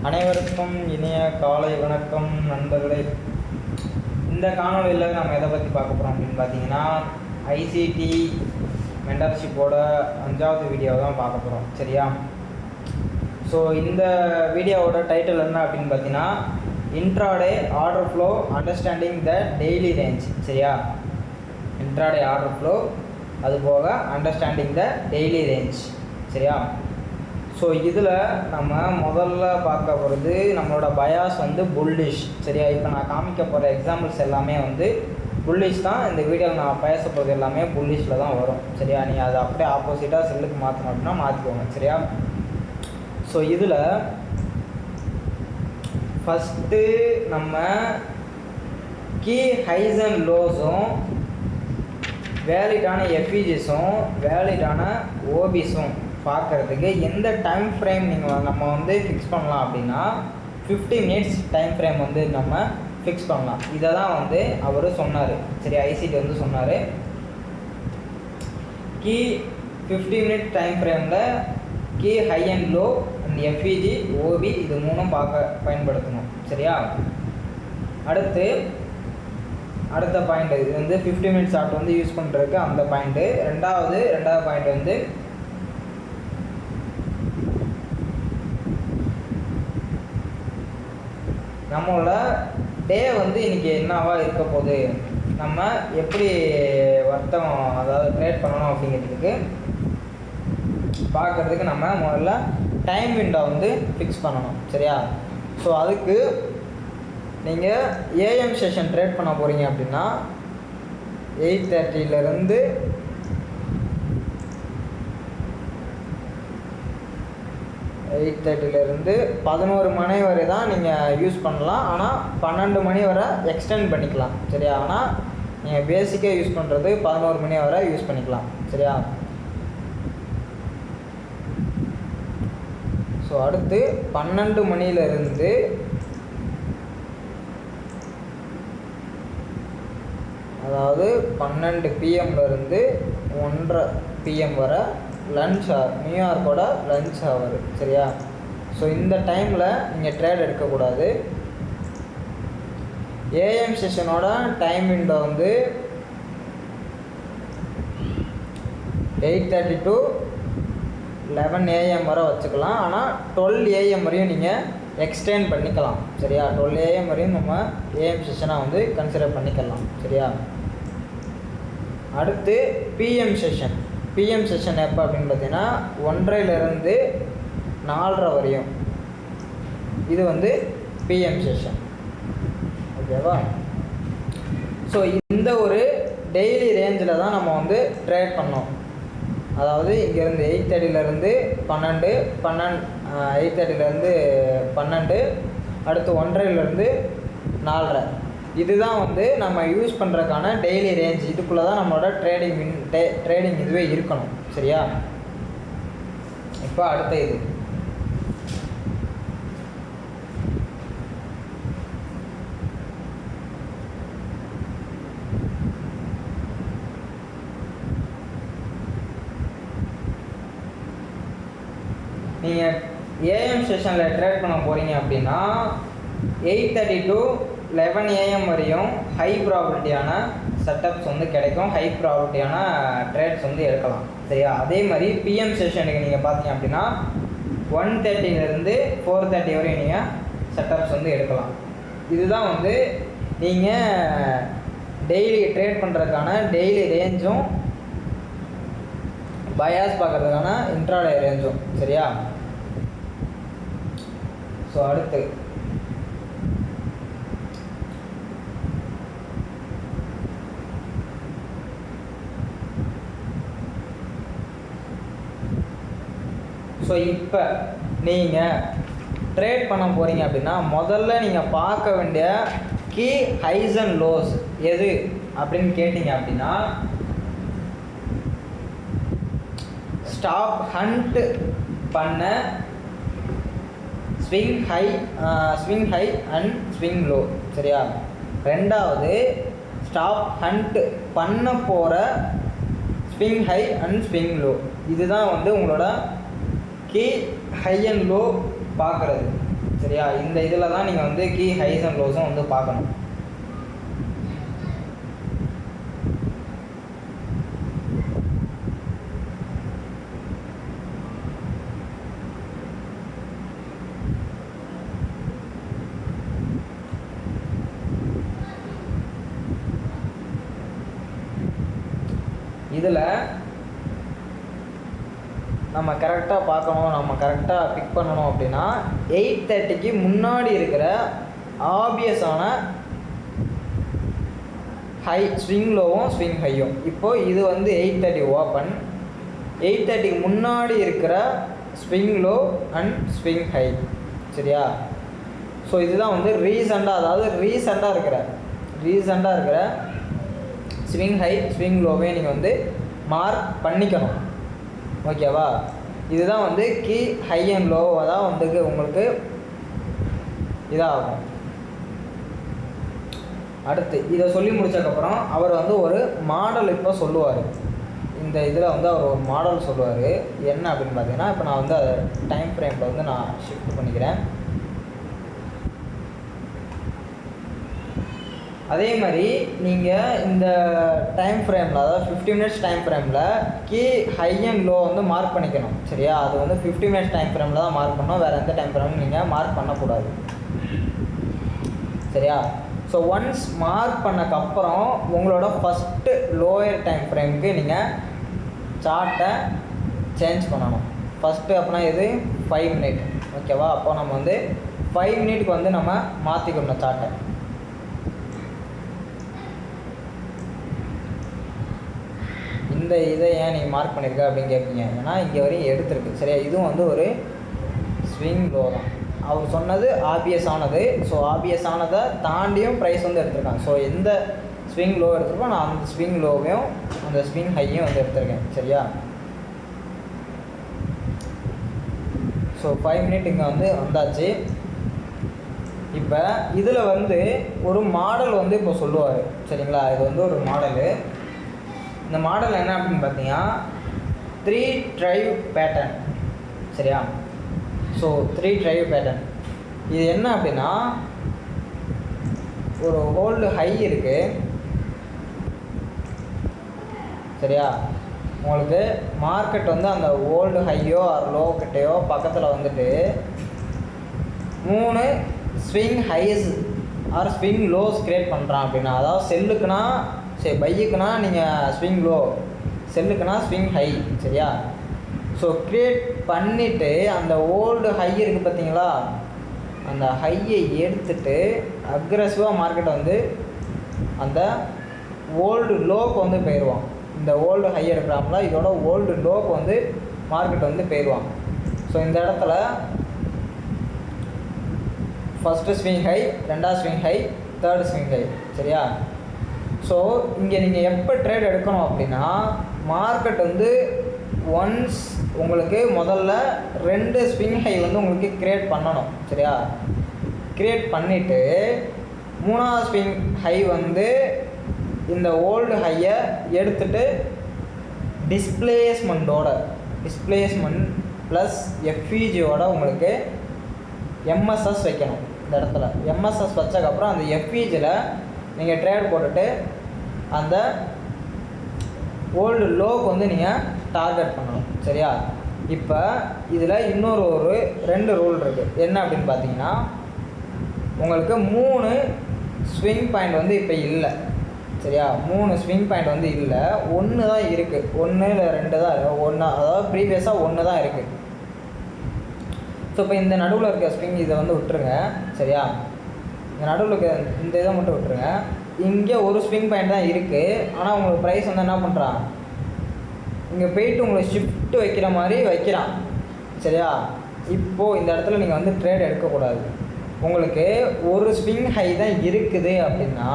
அனைவருக்கும் இனிய காலை வணக்கம் நண்பர்களே. இந்த காணொலியில் நம்ம எதை பற்றி பார்க்க போகிறோம் அப்படின்னு பார்த்தீங்கன்னா, ஐசிடி மென்டர்ஷிப்போட 5வது வீடியோவை தான் பார்க்க போகிறோம். சரியா? ஸோ இந்த வீடியோவோட டைட்டில் என்ன அப்படின்னு பார்த்தீங்கன்னா, intraday order flow understanding the daily range. சரியா? இன்ட்ராடே ஆர்டர் ஃப்ளோ, அது போக அண்டர்ஸ்டாண்டிங் த டெய்லி ரேஞ்ச். சரியா? ஸோ இதில் நம்ம முதல்ல பார்க்க போகிறது நம்மளோட பயாஸ் புல்லிஷ். சரியா? இப்போ நான் காமிக்க போகிற எக்ஸாம்பிள்ஸ் எல்லாமே புல்லிஷ் தான். இந்த வீடியோவில் நான் பேச போகிறது எல்லாமே புல்லிஷில் தான் வரும். சரியா? நீ அதை அப்படியே ஆப்போசிட்டாக செல்லுக்கு மாற்றணும் அப்படின்னா மாற்றிக்கோங்க. சரியா? ஸோ இதில் ஃபஸ்ட்டு நம்ம கீ ஹைஸ் அண்ட் லோஸும் வேலிடான எஃபிஜிஸும் வேலிடான ஓபிஸும் பார்க்குறதுக்கு எந்த டைம் ஃப்ரேம் நம்ம ஃபிக்ஸ் பண்ணலாம் அப்படின்னா 50 மினிட்ஸ் டைம் ஃப்ரேம் நம்ம ஃபிக்ஸ் பண்ணலாம். இதை தான் அவர் சொன்னார். சரி, ஐசிடி சொன்னார், கீ 50 மினிட் டைம் ஃப்ரேமில் key high and low and FVG OB இது மூணும் பயன்படுத்தணும். சரியா? அடுத்த பாயிண்ட் இது 50 மினிட்ஸ் ஷார்ட் யூஸ் பண்ணுறதுக்கு அந்த பாயிண்ட்டு. ரெண்டாவது பாயிண்ட் நம்மளோட டே இன்றைக்கி என்னவா இருக்க போகுது, நம்ம எப்படி வர்த்தகம் அதாவது ட்ரேட் பண்ணணும் அப்படிங்கிறதுக்கு பார்க்குறதுக்கு நம்ம முதல்ல டைம் விண்டோ ஃபிக்ஸ் பண்ணணும். சரியா? ஸோ அதுக்கு நீங்கள் ஏஎம் செஷன் ட்ரேட் பண்ண போகிறீங்க அப்படின்னா 8:30 11 மணி வரை தான் நீங்கள் யூஸ் பண்ணலாம். ஆனால் 12 மணி வரை எக்ஸ்டெண்ட் பண்ணிக்கலாம். சரியா? ஆனால் நீங்கள் பேசிக்காக யூஸ் பண்ணுறது 11 மணி வரை யூஸ் பண்ணிக்கலாம். சரியா? ஸோ அடுத்து 12 மணியிலிருந்து அதாவது 12 PM-லேருந்து 1:30 PM வரை லன்ச் ஹவர், நியூயார்க்கோட லன்ச் ஹவர். சரியா? ஸோ இந்த டைமில் நீங்கள் ட்ரேட் எடுக்கக்கூடாது. ஏஎம் செஷனோட டைம் விண்டோ 8:30 to 11 AM வரை வச்சுக்கலாம். ஆனால் 12 AM வரையும் நீங்கள் எக்ஸ்டெண்ட் பண்ணிக்கலாம். சரியா? 12 AM வரையும் நம்ம ஏஎம் செஷனாக கன்சிடர் பண்ணிக்கலாம். சரியா? அடுத்து பிஎம் செஷன் எப்போ அப்படின்னு பார்த்தீங்கன்னா 1:30லேருந்து 4:30 வரையும். இது பிஎம் செஷன். ஓகேவா? ஸோ இந்த ஒரு டெய்லி ரேஞ்சில் தான் நம்ம ட்ரேட் பண்ணோம். அதாவது இங்கேருந்து 8:30லேருந்து 12, 8:30லேருந்து 12, அடுத்து 1:30லேருந்து 4:30. இதுதான் நம்ம யூஸ் பண்ணுறதுக்கான டெய்லி ரேஞ்ச். இதுக்குள்ளே தான் நம்மளோட ட்ரேடிங் இதுவே இருக்கணும். சரியா? இப்போ அடுத்த இது நீங்கள் ஏஎம் செஷனில் ட்ரேட் பண்ண போகிறீங்க அப்படின்னா 8:30 to 11 AM வரையும் ஹை ப்ராபபிலிட்டியான செட்டப்ஸ் கிடைக்கும். ஹை ப்ராபபிலிட்டியான ட்ரேட்ஸ் எடுக்கலாம். சரியா? அதே மாதிரி பிஎம் செஷனுக்கு நீங்கள் பார்த்தீங்க அப்படின்னா 1:30லேருந்து 4:30 வரையும் நீங்கள் செட்டப்ஸ் எடுக்கலாம். இதுதான் நீங்கள் டெய்லி ட்ரேட் பண்ணுறதுக்கான டெய்லி ரேஞ்சும் பயாஸ் பார்க்குறதுக்கான இன்ட்ராடே ரேஞ்சும். சரியா? ஸோ அடுத்து இப்போ நீங்கள் ட்ரேட் பண்ண போகிறீங்க அப்படின்னா முதல்ல நீங்கள் பார்க்க வேண்டிய கீ ஹைஸ் அண்ட் லோஸ் எது அப்படின்னு கேட்டிங்க அப்படின்னா, ஸ்டாப் ஹண்ட் பண்ண swing high and swing low. சரியா? ரெண்டாவது ஸ்டாப் ஹண்ட் பண்ண போகிற swing high and swing low. இதுதான் உங்களோட கீ ஹை அண்ட் லோ பார்க்குறது. சரியா? இந்த இதில் தான் நீங்கள் வந்து கீ ஹைஸ் அண்ட் லோஸும் வந்து பார்க்கணும். இதில் நம்ம கரெக்டாக பார்க்கணும், நம்ம கரெக்டாக பிக் பண்ணணும் அப்படின்னா 8:30க்கு முன்னாடி இருக்கிற ஆப்வியஸான ஹை ஸ்விங் லோவும் ஸ்விங் ஹையும். இப்போது இது வந்து 8:30 ஓப்பன், 8:30க்கு முன்னாடி இருக்கிற swing low and swing high. சரியா? ஸோ இதுதான் வந்து ரீசெண்டாக, அதாவது ரீசெண்டாக இருக்கிற ஸ்விங் ஹை ஸ்விங் லோவே நீங்கள் வந்து மார்க் பண்ணிக்கணும். ஓகேவா? இதுதான் வந்து கீ ஹை அண்ட் லோவை தான் வந்து உங்களுக்கு இதாகும். அடுத்து இதை சொல்லி முடித்ததுக்கப்புறம் அவர் வந்து ஒரு மாடல் இப்போ சொல்லுவார். இந்த இதில் வந்து அவர் ஒரு மாடல் சொல்லுவார். என்ன அப்படின்னு பார்த்தீங்கன்னா, இப்போ நான் வந்து அதை டைம் ஃப்ரேமில் வந்து நான் ஷிஃப்ட் பண்ணிக்கிறேன். அதே மாதிரி நீங்கள் இந்த டைம் ஃப்ரேமில், அதாவது 50 மினிட்ஸ் டைம் ஃப்ரேமில் கீ ஹை அண்ட் லோ வந்து மார்க் பண்ணிக்கணும். சரியா? அது வந்து 50 மினிட்ஸ் டைம் ஃப்ரேமில் தான் மார்க் பண்ணணும், வேறு எந்த டைம் ஃப்ரேமும் நீங்கள் மார்க் பண்ணக்கூடாது. சரியா? ஸோ ஒன்ஸ் மார்க் பண்ணக்கப்புறம் உங்களோட ஃபஸ்ட்டு லோயர் டைம் ஃப்ரேமுக்கு நீங்கள் சார்ட்டை சேஞ்ச் பண்ணணும். ஃபஸ்ட்டு அப்படின்னா இது 5 மினிட். ஓகேவா? அப்போ நம்ம வந்து 5 மினிட்க்கு வந்து நம்ம மாற்றிக்கணும் சார்ட்டை. இந்த இதை ஏன் நீங்கள் மார்க் பண்ணியிருக்க அப்படின்னு கேட்பீங்க. ஏன்னா இங்கே வரையும் எடுத்துருக்கு. சரியா? இதுவும் வந்து ஒரு ஸ்விங் லோ தான். அவர் சொன்னது ஆபியஸ் ஆனது. ஸோ ஆபியஸ் ஆனதை தாண்டியும் ப்ரைஸ் வந்து எடுத்திருக்காங்க. ஸோ எந்த ஸ்விங் லோ எடுத்துருக்கோம், நான் அந்த ஸ்விங் லோவையும் அந்த ஸ்விங் ஹையும் வந்து எடுத்திருக்கேன். சரியா? ஸோ 5 மினிட் இங்கே வந்து வந்தாச்சு. இப்போ இதில் வந்து ஒரு மாடல் வந்து இப்போ சொல்லுவார். சரிங்களா? இது வந்து ஒரு மாடலு. இந்த மாடல் என்ன அப்படின்னு பார்த்தீங்கன்னா 3 டிரைவ் பேட்டர்ன். சரியா? ஸோ 3 டிரைவ் பேட்டர்ன் இது என்ன அப்படின்னா, ஒரு ஹோல்டு ஹை இருக்குது. சரியா? உங்களுக்கு மார்க்கெட் வந்து அந்த ஓல்டு ஹையோ ஆர் லோ கிட்டையோ பக்கத்தில் வந்துட்டு 3 swing highs or swing lows create பண்ணுறான் அப்படின்னா, அதாவது செல்லுக்குன்னா சரி, பைக்குனா நீங்கள் ஸ்விங் லோ, செல்லுக்குனா ஸ்விங் ஹை. சரியா? ஸோ க்ரியேட் பண்ணிவிட்டு அந்த ஓல்டு ஹை இருக்குது பார்த்தீங்களா, அந்த ஹையை எடுத்துட்டு அக்ரெசிவாக மார்க்கெட்டை வந்து அந்த ஓல்டு லோக்கு வந்து போயிடுவான். இந்த ஓல்டு ஹை எடுக்கிறாங்களா, இதோட ஓல்டு லோக்கு வந்து மார்க்கெட் வந்து போயிடுவான். ஸோ இந்த இடத்துல ஃபஸ்ட்டு ஸ்விங் ஹை, ரெண்டாவது swing high, third swing high. சரியா? ஸோ இங்கே நீங்கள் எப்போ ட்ரேட் எடுக்கணும் அப்படின்னா, மார்க்கெட் வந்து ஒன்ஸ் உங்களுக்கு முதல்ல 2 ஸ்விங் ஹை வந்து உங்களுக்கு க்ரியேட் பண்ணணும். சரியா? க்ரியேட் பண்ணிவிட்டு 3ஆவது ஸ்விங் ஹை வந்து இந்த ஓல்டு ஹையை எடுத்துகிட்டு டிஸ்பிளேஸ்மெண்ட் ப்ளஸ் எஃப்இஜியோட உங்களுக்கு எம்எஸ்எஸ் வைக்கணும். இந்த இடத்துல எம்எஸ்எஸ் வச்சதுக்கப்புறம் அந்த எஃப்இஜியில் நீங்கள் ட்ரேட் போட்டுட்டு அந்த ஓல்டு லோக்கு வந்து நீங்கள் டார்கெட் பண்ணணும். சரியா? இப்போ இதில் இன்னொரு 2 ரூல் இருக்குது. என்ன அப்படின்னு பார்த்தீங்கன்னா, உங்களுக்கு 3 ஸ்விங் பாயிண்ட் வந்து இப்போ இல்லை. சரியா? 3 ஸ்விங் பாயிண்ட் வந்து இல்லை, 1 தான் இருக்குது. 1 இல்லை 2 தான் இருக்குது. 1, அதாவது ப்ரீவியஸாக 1 தான் இருக்குது. ஸோ இப்போ இந்த நடுவில் இருக்க ஸ்விங் இதை வந்து விட்டுருங்க. சரியா? இந்த நடுவில் இருக்க இந்த இதை மட்டும் விட்டுருங்க. இங்கே ஒரு ஸ்விங் பாயிண்ட் தான் இருக்குது. ஆனால் உங்களுக்கு ப்ரைஸ் வந்து என்ன பண்ணுறான், இங்கே போயிட்டு உங்களுக்கு ஷிஃப்ட் வைக்கிற மாதிரி வைக்கிறான். சரியா? இப்போது இந்த இடத்துல நீங்கள் வந்து ட்ரேட் எடுக்கக்கூடாது. உங்களுக்கு ஒரு ஸ்விங் ஹை தான் இருக்குது அப்படின்னா,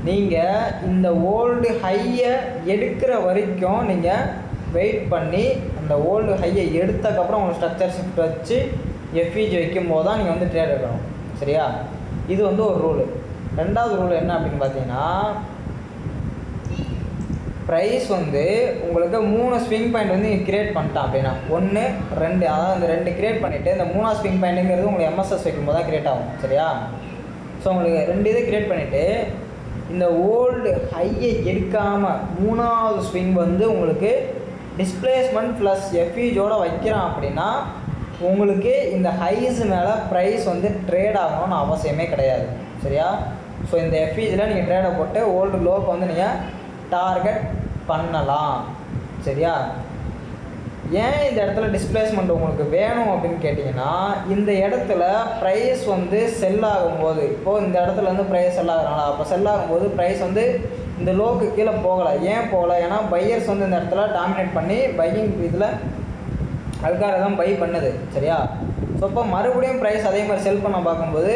நீங்கள் இந்த ஓல்டு ஹையை எடுக்கிற வரைக்கும் நீங்கள் வெயிட் பண்ணி அந்த ஓல்டு ஹையை எடுத்ததுக்கப்புறம் உங்களுக்கு ஸ்ட்ரக்சர் ஷிஃப்ட் வச்சு எஃப்இஜி வைக்கும் போது தான் நீங்கள் வந்து ட்ரேட் எடுக்கணும். சரியா? இது வந்து ஒரு ரூலு. ரெண்டாவது ரூல் என்ன அப்படின்னு பார்த்தீங்கன்னா, ப்ரைஸ் வந்து உங்களுக்கு 3 ஸ்விங் பாயிண்ட் வந்து கிரியேட் பண்ணிட்டான் அப்படின்னா 1 2, அதாவது அந்த 2 கிரியேட் பண்ணிவிட்டு இந்த 3ஆவது ஸ்விங் பாயிண்ட்டுங்கிறது உங்களுக்கு எம்எஸ்எஸ் வைக்கும்போது தான் கிரியேட் ஆகும். சரியா? ஸோ உங்களுக்கு 2 இதை கிரியேட் பண்ணிவிட்டு இந்த ஓல்டு ஹையை எடுக்காமல் 3ஆவது ஸ்விங் வந்து உங்களுக்கு டிஸ்பிளேஸ்மெண்ட் ப்ளஸ் எஃப்இஜோடு வைக்கிறான் அப்படின்னா உங்களுக்கு இந்த ஹைஸ் மேலே ப்ரைஸ் வந்து ட்ரேட் ஆகணும்னு அவசியமே கிடையாது. சரியா? ஸோ இந்த எஃப்இஜில் நீங்கள் ட்ரேடை போட்டு ஓல்டு லோக்கு வந்து நீங்கள் டார்கெட் பண்ணலாம். சரியா? ஏன் இந்த இடத்துல டிஸ்பிளேஸ்மெண்ட் உங்களுக்கு வேணும் அப்படின்னு கேட்டிங்கன்னா, இந்த இடத்துல ப்ரைஸ் வந்து செல் ஆகும்போது, இப்போது இந்த இடத்துல வந்து ப்ரைஸ் செல் ஆகுறாங்களா, அப்போ செல் ஆகும்போது ப்ரைஸ் வந்து இந்த லோக்கு கீழே போகலை. ஏன் போகலை? ஏன்னா பையர்ஸ் வந்து இந்த இடத்துல டாமினேட் பண்ணி பையிங் இதில் அல்காரிதம் பை பண்ணுது. சரியா? ஸோ இப்போ மறுபடியும் ப்ரைஸ் அதே மாதிரி செல் பண்ண பார்க்கும்போது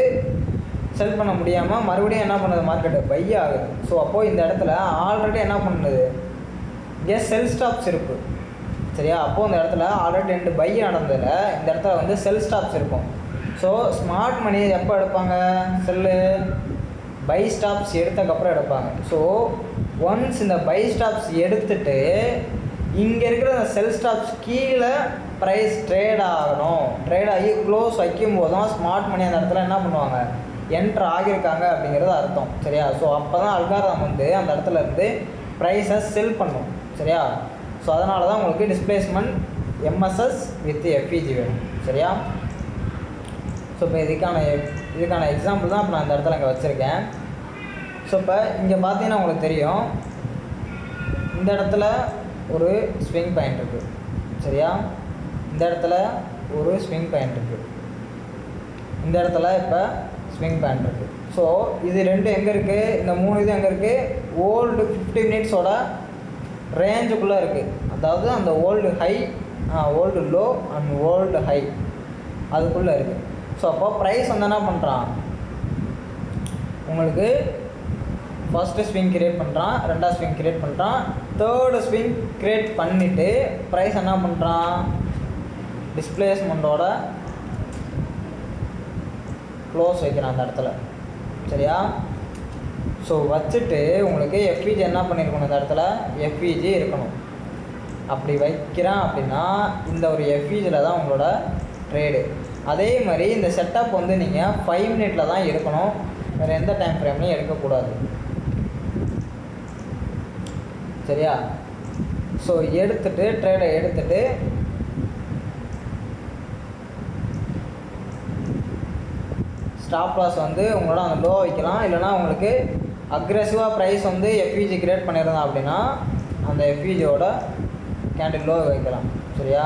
செல் பண்ண முடியாமல் மறுபடியும் என்ன பண்ணுது, மார்க்கெட்டு பை ஆகுது. ஸோ அப்போது இந்த இடத்துல ஆல்ரெடி என்ன பண்ணுது, இங்கே செல் ஸ்டாப்ஸ் இருக்குது. சரியா? அப்போது இந்த இடத்துல ஆல்ரெடி 2 பை நடந்ததில் இந்த இடத்துல வந்து செல் ஸ்டாப்ஸ் இருக்கும். ஸோ ஸ்மார்ட் மணி எப்போ எடுப்பாங்க, செல்லு பை ஸ்டாப்ஸ் எடுத்ததுக்கப்புறம் எடுப்பாங்க. ஸோ ஒன்ஸ் இந்த பை ஸ்டாப்ஸ் எடுத்துட்டு இங்கே இருக்கிற அந்த செல் ஸ்டாப்ஸ் கீழே ப்ரைஸ் ட்ரேட் ஆகணும். ட்ரேட் ஆகி க்ளோஸ் வைக்கும் போது தான் ஸ்மார்ட் மணி அந்த இடத்துல என்ன பண்ணுவாங்க, என்ட்ரு ஆகியிருக்காங்க அப்படிங்கிறது அர்த்தம். சரியா? ஸோ அப்போ தான் அல்காரிதம் வந்து அந்த இடத்துல இருந்து ப்ரைஸை செல் பண்ணும். சரியா? ஸோ அதனால தான் உங்களுக்கு டிஸ்பிளேஸ்மெண்ட் எம்எஸ்எஸ் வித் எஃப்இஜி வேணும். சரியா? ஸோ இப்போ இதுக்கான எக்ஸாம்பிள் தான் இப்போ நான் இந்த இடத்துல இங்கே வச்சுருக்கேன். ஸோ இப்போ இங்கே பார்த்தீங்கன்னா உங்களுக்கு தெரியும், இந்த இடத்துல ஒரு ஸ்விங் பாயிண்ட் இருக்குது. சரியா? இந்த இடத்துல ஒரு ஸ்விங் பாயிண்ட் இருக்குது. இந்த இடத்துல இப்போ ஸ்விங் பாயிண்ட் இருக்குது. ஸோ இது 2 எங்கே இருக்குது, இந்த 3 இது எங்கே இருக்குது, ஓல்டு 50 மினிட்ஸோட ரேஞ்சுக்குள்ளே இருக்குது. அதாவது அந்த old high, old low and old high அதுக்குள்ளே இருக்குது. ஸோ அப்போ ப்ரைஸ் வந்து என்ன பண்ணுறான், உங்களுக்கு ஃபஸ்ட்டு ஸ்விங் கிரியேட் பண்ணுறான், 2ஆவது ஸ்விங் கிரியேட் பண்ணுறான், 3rd ஸ்விங் கிரியேட் பண்ணிவிட்டு ப்ரைஸ் என்ன பண்ணுறான், டிஸ்பிளேஸ்மெண்ட்டோட க்ளோஸ் வைக்கிறான் அந்த இடத்துல. சரியா? ஸோ வச்சுட்டு உங்களுக்கு எஃப்இஜி என்ன பண்ணியிருக்கணும், இந்த இடத்துல எஃப்இஜி இருக்கணும். அப்படி வைக்கிறான் அப்படின்னா இந்த ஒரு எஃப்இஜியில் தான் உங்களோட ட்ரேடு. அதே மாதிரி இந்த செட்டப் வந்து நீங்கள் 5 மினிட்டில் தான் எடுக்கணும், வேறு எந்த டைம் ஃப்ரேம்லையும் எடுக்கக்கூடாது. சரியா? ஸோ எடுத்துகிட்டு ட்ரேடை எடுத்துகிட்டு ஸ்டாப் லாஸ் வந்து உங்களோட அந்த லோ வைக்கலாம். இல்லைனா உங்களுக்கு அக்ரெசிவாக ப்ரைஸ் வந்து எஃப்இஜி கிரியேட் பண்ணியிருந்தோம் அப்படின்னா அந்த எஃப்இஜியோட கேண்டில் லோ வைக்கலாம். சரியா?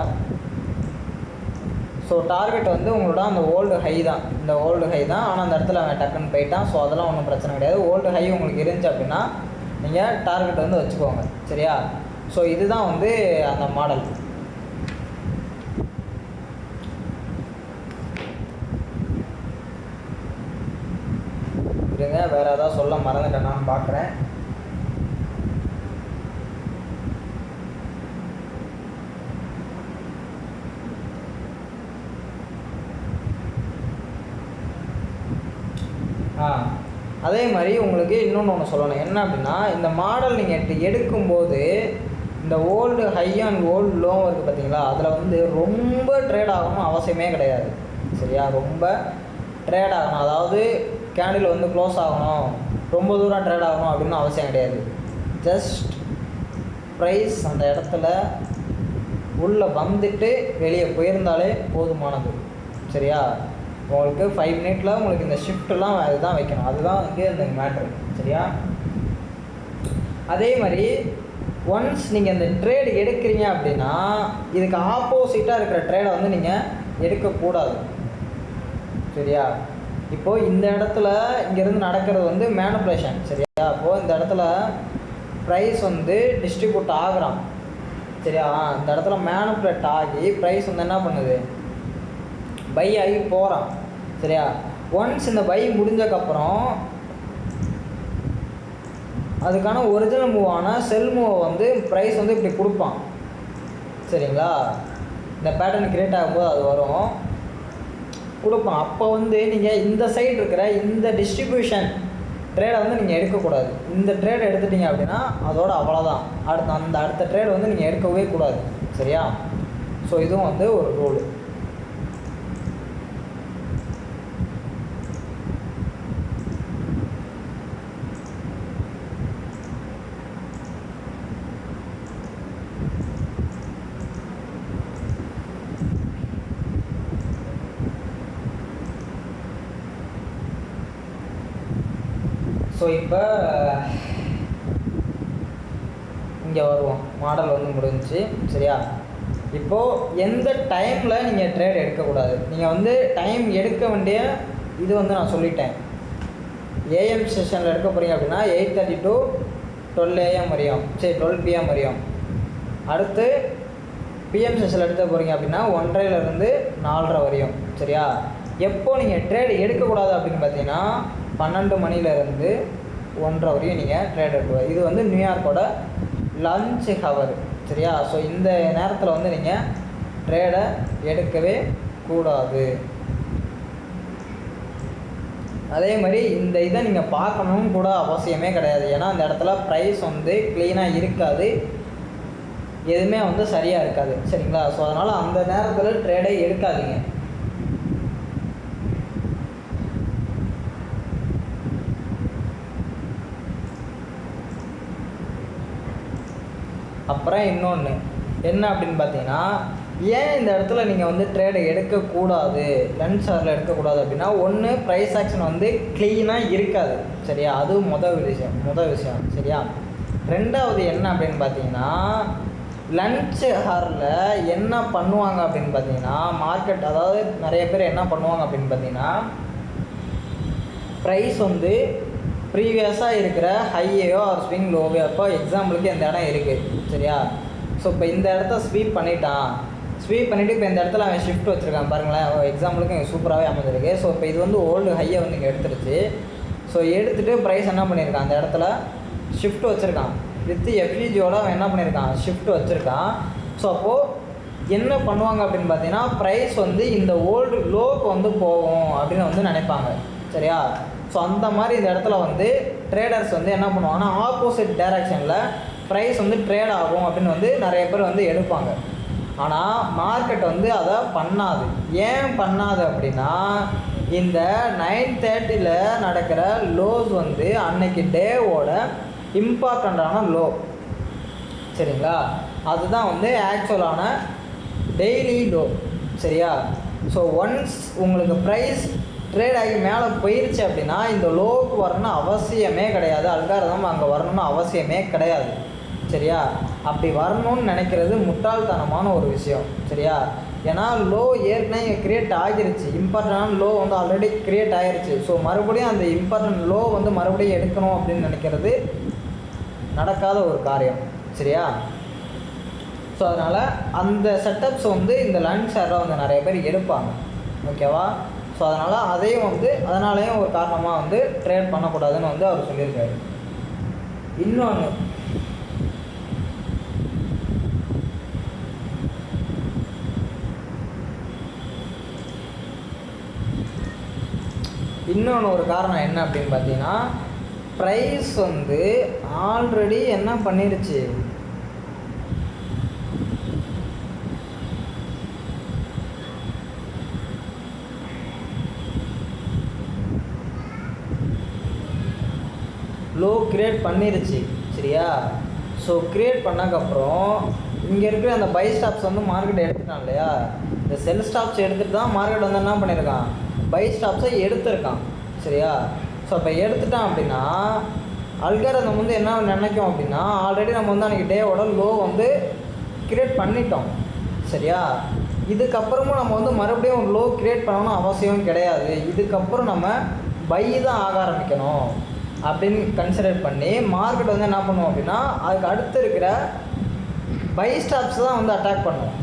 ஸோ டார்கெட் வந்து உங்களோட அந்த ஓல்டு ஹை தான், இந்த ஓல்டு ஹை தான். ஆனால் அந்த இடத்துல அவன் டக்குன்னு போயிட்டான். ஸோ அதெல்லாம் ஒன்றும் பிரச்சனை கிடையாது. ஓல்டு ஹை உங்களுக்கு இருந்துச்சு அப்படின்னா நீங்கள் டார்கெட் வந்து வச்சுக்கோங்க. சரியா? ஸோ இதுதான் வந்து அந்த மாடல். இருங்க, வேறு ஏதாவது சொல்ல மறந்துட்டேன் நான் பார்க்குறேன். அதே மாதிரி உங்களுக்கு இன்னொன்று சொல்லணும். என்ன அப்படின்னா, இந்த மாடல் நீங்கள் எடுக்கும்போது இந்த ஓல்டு ஹை அண்ட் ஓல்டு லோவும் இருக்குது பார்த்தீங்களா, அதில் வந்து ரொம்ப ட்ரேட் ஆகணும் அவசியமே கிடையாது. சரியா? ரொம்ப ட்ரேட் ஆகணும், அதாவது கேண்டில் வந்து க்ளோஸ் ஆகணும், ரொம்ப தூரம் ட்ரேட் ஆகணும் அப்படின்னு அவசியம் கிடையாது. ஜஸ்ட் ப்ரைஸ் அந்த இடத்துல உள்ளே வந்துட்டு வெளியே போயிருந்தாலே போதுமானது. சரியா? உங்களுக்கு 5 மினிட்டில் உங்களுக்கு இந்த ஷிஃப்ட்லாம் அதுதான் வைக்கணும், அதுதான் இங்கே இந்த மேட்ரு. சரியா? அதே மாதிரி ஒன்ஸ் நீங்கள் இந்த ட்ரேடு எடுக்கிறீங்க அப்படின்னா இதுக்கு ஆப்போசிட்டாக இருக்கிற ட்ரேடை வந்து நீங்கள் எடுக்கக்கூடாது. சரியா? இப்போது இந்த இடத்துல இங்கேருந்து நடக்கிறது வந்து மேனிப்புலேஷன். சரியா? அப்போது இந்த இடத்துல ப்ரைஸ் வந்து டிஸ்ட்ரிபியூட் ஆகுறான். சரியா? இந்த இடத்துல மேனிப்புலேட் ஆகி ப்ரைஸ் வந்து என்ன பண்ணுது, பை ஆகி போகிறான். சரியா? ஒன்ஸ் இந்த பை முடிஞ்சக்கப்புறம் அதுக்கான ஒரிஜினல் மூவான செல் மூவை வந்து ப்ரைஸ் வந்து இப்படி கொடுப்பான். சரிங்களா? இந்த பேட்டர்ன் கிரியேட் ஆகும்போது அது வரும், கொடுப்பான். அப்போ வந்து நீங்கள் இந்த சைடு இருக்கிற இந்த டிஸ்ட்ரிபியூஷன் ட்ரேடை வந்து நீங்கள் எடுக்கக்கூடாது. இந்த ட்ரேட் எடுத்துட்டீங்க அப்படின்னா அதோட அவ்வளோதான். அடுத்த ட்ரேட் வந்து நீங்கள் எடுக்கவே கூடாது. சரியா? ஸோ இதுவும் வந்து ஒரு ரூல். ஸோ இப்போ இங்கே வருவோம். மாடல் வந்து முடிஞ்சிச்சு. சரியா? இப்போது எந்த டைமில் நீங்கள் ட்ரேட் எடுக்கக்கூடாது, நீங்கள் வந்து டைம் எடுக்க வேண்டிய இது வந்து நான் சொல்லிட்டேன். ஏஎம் செஷனில் எடுக்க போகிறீங்க அப்படின்னா 8:30 to 12 AM வரையும், 12 PM வரையும். அடுத்து பிஎம் செஷனில் எடுக்க போகிறீங்க அப்படின்னா 1:30லேருந்து 4:30 வரையும். சரியா? எப்போ நீங்கள் ட்ரேட் எடுக்கக்கூடாது அப்படின்னு பார்த்தீங்கன்னா 12 மணிலேருந்து 1:30 வரையும் நீங்கள் ட்ரேட் எடுக்கக்கூடாது. இது வந்து நியூயார்க்கோட லஞ்ச் ஹவர். சரியா? ஸோ இந்த நேரத்தில் வந்து நீங்கள் ட்ரேடை எடுக்கவே கூடாது. அதே மாதிரி இந்த இதை நீங்கள் பார்க்கணும்னு கூட அவசியமே கிடையாது. ஏன்னா அந்த இடத்துல ப்ரைஸ் வந்து க்ளீனாக இருக்காது, எதுவுமே வந்து சரியாக இருக்காது. சரிங்களா? ஸோ அதனால் அந்த நேரத்தில் ட்ரேடை எடுக்காதீங்க. அப்புறம் இன்னொன்று என்ன அப்படின்னு பார்த்தீங்கன்னா, ஏன் இந்த இடத்துல நீங்கள் வந்து ட்ரேடை எடுக்கக்கூடாது, லன்ச் ஹவரில் எடுக்கக்கூடாது அப்படின்னா, ஒன்று ப்ரைஸ் ஆக்ஷன் வந்து க்ளீனாக இருக்காது. சரியா? அது முதல் விஷயம். சரியா? ரெண்டாவது என்ன அப்படின்னு பார்த்தீங்கன்னா, லன்ச் ஹவரில் என்ன பண்ணுவாங்க அப்படின்னு பார்த்தீங்கன்னா, மார்க்கெட் அதாவது நிறைய பேர் என்ன பண்ணுவாங்க அப்படின்னு பார்த்தீங்கன்னா, ப்ரைஸ் வந்து ப்ரீவியஸாக இருக்கிற ஹையோ ஆர் ஸ்விங் லோவே, அப்போ எக்ஸாம்பிளுக்கு இந்த இடம் இருக்குது. சரியா? ஸோ இப்போ இந்த இடத்த ஸ்வீப் பண்ணிவிட்டு இப்போ இந்த இடத்துல அவன் ஷிஃப்ட் வச்சுருக்கான் பாருங்களேன். எக்ஸாம்பிளுக்கு இங்கே சூப்பராகவே அமைஞ்சிருக்கு. ஸோ இப்போ இது வந்து ஓல்டு ஹையை வந்து இங்கே எடுத்துருச்சு. ஸோ எடுத்துகிட்டு ப்ரைஸ் என்ன பண்ணியிருக்கான், அந்த இடத்துல ஷிஃப்ட் வச்சுருக்கான். வித் எஃப்இஜியோட அவன் என்ன பண்ணியிருக்கான், ஷிஃப்ட் வச்சுருக்கான். ஸோ அப்போது என்ன பண்ணுவாங்க அப்படின்னு பார்த்தீங்கன்னா, ப்ரைஸ் வந்து இந்த ஓல்டு லோக்கு வந்து போகும் அப்படின்னு வந்து நினைப்பாங்க. சரியா? ஸோ அந்த மாதிரி இந்த இடத்துல வந்து ட்ரேடர்ஸ் வந்து என்ன பண்ணுவாங்கன்னா, ஆப்போசிட் டைரக்ஷனில் ப்ரைஸ் வந்து ட்ரேட் ஆகும் அப்படின்னு வந்து நிறைய பேர் வந்து எடுப்பாங்க. ஆனால் மார்க்கெட் வந்து அதை பண்ணாது. ஏன் பண்ணாது அப்படின்னா, இந்த 9:30 நடக்கிற லோஸ் வந்து அன்னைக்கு டேவோட இம்பார்ட்டண்ட்டான லோ. சரிங்களா? அதுதான் வந்து ஆக்சுவலான டெய்லி லோ. சரியா? ஸோ ஒன்ஸ் உங்களுக்கு ப்ரைஸ் ட்ரேட் ஆகி மேலே போயிடுச்சு அப்படின்னா இந்த லோவுக்கு வரணும்னு அவசியமே கிடையாது. அல்காரிதம் அங்கே வரணும்னு அவசியமே கிடையாது. சரியா? அப்படி வரணும்னு நினைக்கிறது முட்டாள்தனமான ஒரு விஷயம். சரியா? ஏன்னா லோ ஏற்கனவே கிரியேட் ஆகிருச்சு, இம்பார்ட்டண்டான லோ வந்து ஆல்ரெடி கிரியேட் ஆகிருச்சு. ஸோ மறுபடியும் அந்த இம்பார்ட்டன்ட் லோ வந்து மறுபடியும் எடுக்கணும் அப்படின்னு நினைக்கிறது நடக்காத ஒரு காரியம். சரியா? ஸோ அதனால் அந்த செட்டப்ஸ் வந்து இந்த லன்ச் ஹவரில் வந்து நிறைய பேர் எடுப்பாங்க. ஓகேவா? ஸோ அதனாலேயும் ஒரு காரணமாக வந்து ட்ரேட் பண்ணக்கூடாதுன்னு வந்து அவர் சொல்லியிருக்காரு. இன்னொன்று ஒரு காரணம் என்ன அப்படின்னு பார்த்தீங்கன்னா, ப்ரைஸ் வந்து ஆல்ரெடி என்ன பண்ணிருச்சு, லோ கிரியேட் பண்ணிருச்சு. சரியா? ஸோ கிரியேட் பண்ணக்கப்புறம் இங்கே இருக்கிற அந்த பை ஸ்டாப்ஸ் வந்து மார்க்கெட் எடுத்துட்டான் இல்லையா, இந்த செல் ஸ்டாப்ஸ் எடுத்துகிட்டு தான் மார்க்கெட் வந்து என்ன பண்ணியிருக்கான், பை ஸ்டாப்ஸை எடுத்திருக்கான். சரியா? ஸோ இப்போ எடுத்துட்டான் அப்படின்னா அல்காரிதம் வந்து என்ன நினைக்கும் அப்படின்னா, ஆல்ரெடி நம்ம வந்து அன்றைக்கி டேவோட லோ வந்து கிரியேட் பண்ணிட்டோம். சரியா? இதுக்கப்புறமும் நம்ம வந்து மறுபடியும் ஒரு லோ கிரியேட் பண்ணணும்னு அவசியம் கிடையாது. இதுக்கப்புறம் நம்ம பை தான் ஆக ஆரம்பிக்கணும் அப்படின்னு கன்சிடர் பண்ணி மார்க்கெட் வந்து என்ன பண்ணுவோம் அப்படின்னா, அதுக்கு அடுத்து இருக்கிற பை ஸ்டாப்ஸ் தான் வந்து அட்டாக் பண்ணுவோம்.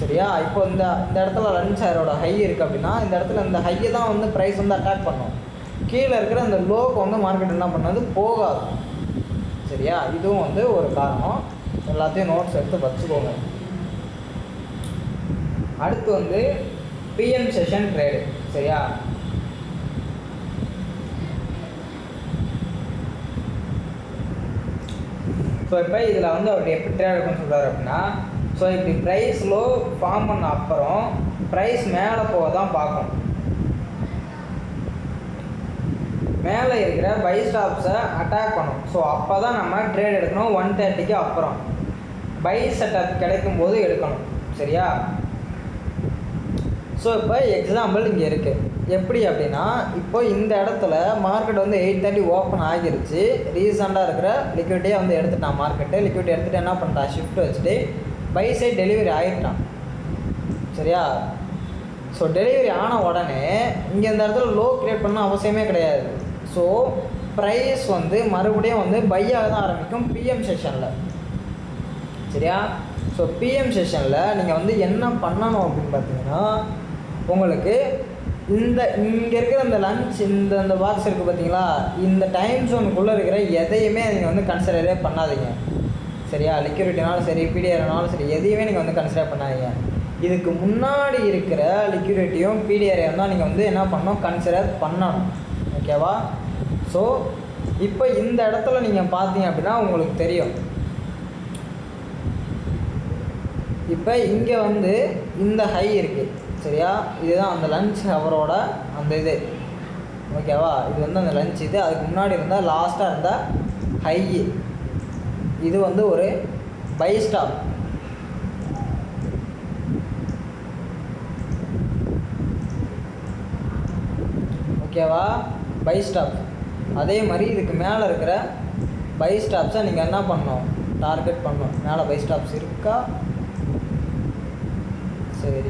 சரியா? இப்போ இந்த இடத்துல லன்ச் ஹவரோட ஹை இருக்குது அப்படின்னா, இந்த இடத்துல இந்த ஹையை தான் வந்து ப்ரைஸ் வந்து அட்டாக் பண்ணும். கீழே இருக்கிற அந்த லோக்கு வந்து மார்க்கெட் என்ன பண்ணது, போகாது. சரியா? இதுவும் வந்து ஒரு காரணம். எல்லாத்தையும் நோட்ஸ் எடுத்து வச்சுக்கோங்க. அடுத்து வந்து பிஎம் செஷன் ட்ரேடு. சரியா? ஸோ இப்போ இதில் வந்து அவர் எப்படி ட்ரேட் எடுக்கணும்னு சொல்கிறார் அப்படின்னா, ஸோ இப்படி ப்ரைஸ் லோ ஃபார்ம் பண்ண அப்புறம் ப்ரைஸ் மேலே போக தான் பார்க்கும். மேலே இருக்கிற பை ஸ்டாப்ஸை அட்டாக் பண்ணும். ஸோ அப்போ தான் நம்ம ட்ரேட் எடுக்கணும். 130க்கு அப்புறம் பை செட்டப் கிடைக்கும் போது எடுக்கணும். சரியா? ஸோ இப்போ எக்ஸாம்பிள் இங்கே இருக்குது. எப்படி அப்படின்னா, இப்போ இந்த இடத்துல மார்க்கெட் வந்து 8:30 ஓப்பன் ஆகிருச்சு. ரீசெண்டாக இருக்கிற லிக்விடிட்டியாக வந்து எடுத்துட்டான் மார்க்கெட்டு. லிக்விடிட்டி எடுத்துகிட்டு என்ன பண்ணுறான், ஷிஃப்ட் வச்சுட்டு பை சைட் டெலிவரி ஆகிட்டான். சரியா? ஸோ டெலிவரி ஆன உடனே இங்கே இந்த இடத்துல லோ க்ரியேட் பண்ண அவசியமே கிடையாது. ஸோ ப்ரைஸ் வந்து மறுபடியும் வந்து பையாக தான் ஆரம்பிக்கும் பிஎம் செஷனில். சரியா? ஸோ பிஎம் செஷனில் நீங்கள் வந்து என்ன பண்ணணும் அப்படின்னு பார்த்தீங்கன்னா, உங்களுக்கு இங்கே இருக்கிற இந்த லஞ்ச் இந்த பாக்ஸ் இருக்குது பார்த்தீங்களா, இந்த டைம் ஜோனுக்குள்ளே இருக்கிற எதையுமே நீங்கள் வந்து கன்சிடரே பண்ணாதீங்க. சரியா? லிக்விடிட்டினாலும் சரி, பிடிஆர்னாலும் சரி, எதையுமே நீங்கள் வந்து கன்சிடர் பண்ணாதீங்க. இதுக்கு முன்னாடி இருக்கிற லிக்விடிட்டியும் பிடிஆரையும் தான் நீங்கள் வந்து என்ன பண்ணணும், கன்சிடர் பண்ணணும். ஓகேவா? ஸோ இப்போ இந்த இடத்துல நீங்கள் பார்த்தீங்க அப்படின்னா உங்களுக்கு தெரியும். இப்போ இங்கே வந்து இந்த ஹை இருக்குது. சரியா? இதுதான் அந்த லஞ்ச் ஹவரோட அந்த இது. ஓகேவா? இது வந்து அந்த லஞ்ச் இது. அதுக்கு முன்னாடி இருந்தால் லாஸ்ட்டாக இருந்தால் ஹை. இது வந்து ஒரு பை ஸ்டாப். ஓகேவா? Buy stop. அதே மாதிரி இதுக்கு மேலே இருக்கிற பை ஸ்டாப்ஸை நீங்கள் என்ன பண்ணணும், டார்கெட் பண்ணணும். மேலே பை ஸ்டாப்ஸ் இருக்கா? சரி,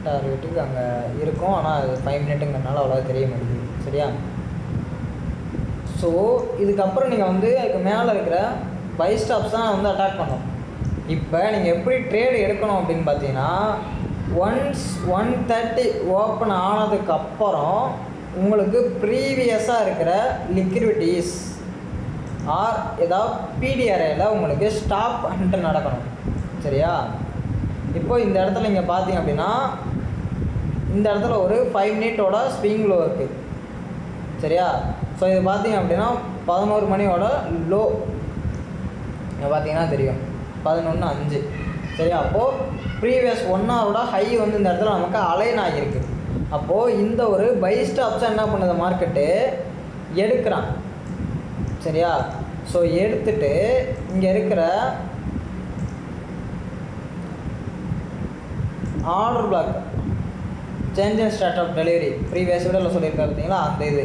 டார்கெட்டுக்கு அங்கே இருக்கும். ஆனால் அது 5 மினிட்டுங்கிறனால அவ்வளோ தெரிய மாட்டேங்குது. சரியா? ஸோ இதுக்கப்புறம் நீங்கள் வந்து அதுக்கு மேலே இருக்கிற பை ஸ்டாப்ஸ் தான் வந்து அட்டாக் பண்ணணும். இப்போ நீங்கள் எப்படி ட்ரேடு எடுக்கணும் அப்படின்னு பார்த்தீங்கன்னா, ஒன்ஸ் 130 ஓப்பன் ஆனதுக்கப்புறம் உங்களுக்கு ப்ரீவியஸாக இருக்கிற லிக்விடிட்டிஸ் ஆர் ஏதாவது பிடிஆர்ஐயில் உங்களுக்கு ஸ்டாப் ஹண்ட் நடக்கணும். சரியா? இப்போ இந்த இடத்துல நீங்கள் பார்த்தீங்க அப்படின்னா, இந்த இடத்துல ஒரு 5 மினிட்டோட ஸ்விங் லோ இருக்குது. சரியா? ஸோ இது பார்த்தீங்க அப்படின்னா 11 மணியோட லோ பார்த்தீங்கன்னா தெரியும், 11:05. சரியா? அப்போது ப்ரீவியஸ் 1 ஹவரோட ஹை வந்து இந்த இடத்துல நமக்கு அலைன் ஆகியிருக்கு. அப்போது இந்த ஒரு பை ஸ்டாப்ஸை என்ன பண்ணுது, மார்க்கெட்டு எடுக்கிறான். சரியா? ஸோ எடுத்துட்டு இங்கே இருக்கிற order block change and start of delivery previous வீடியோவில் சொல்லியிருக்கா பார்த்தீங்களா, அந்த இது.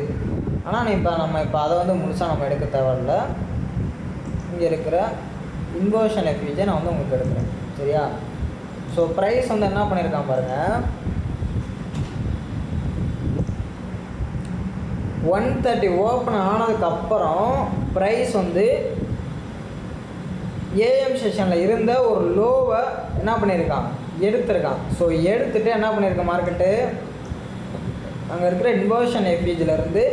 ஆனால் நம்ம இப்போ அதை வந்து முழுசாக நம்ம எடுக்க தேவையில்ல. இங்கே இருக்கிற இன்வர்ஷன் எஃபிஜை நான் வந்து உங்களுக்கு எடுக்கிறேன். சரியா? ஸோ ப்ரைஸ் வந்து என்ன பண்ணியிருக்கான் பாருங்கள், 130 ஓப்பன் ஆனதுக்கப்புறம் ப்ரைஸ் வந்து ஏஎம் செஷனில் இருந்த ஒரு லோவை என்ன பண்ணியிருக்கான், எடுத்திருக்கான். ஸோ எடுத்துகிட்டு என்ன பண்ணியிருக்கான், மார்க்கெட்டு அங்கே இருக்கிற இன்வர்ஷன் எஃபிஜிலேருந்து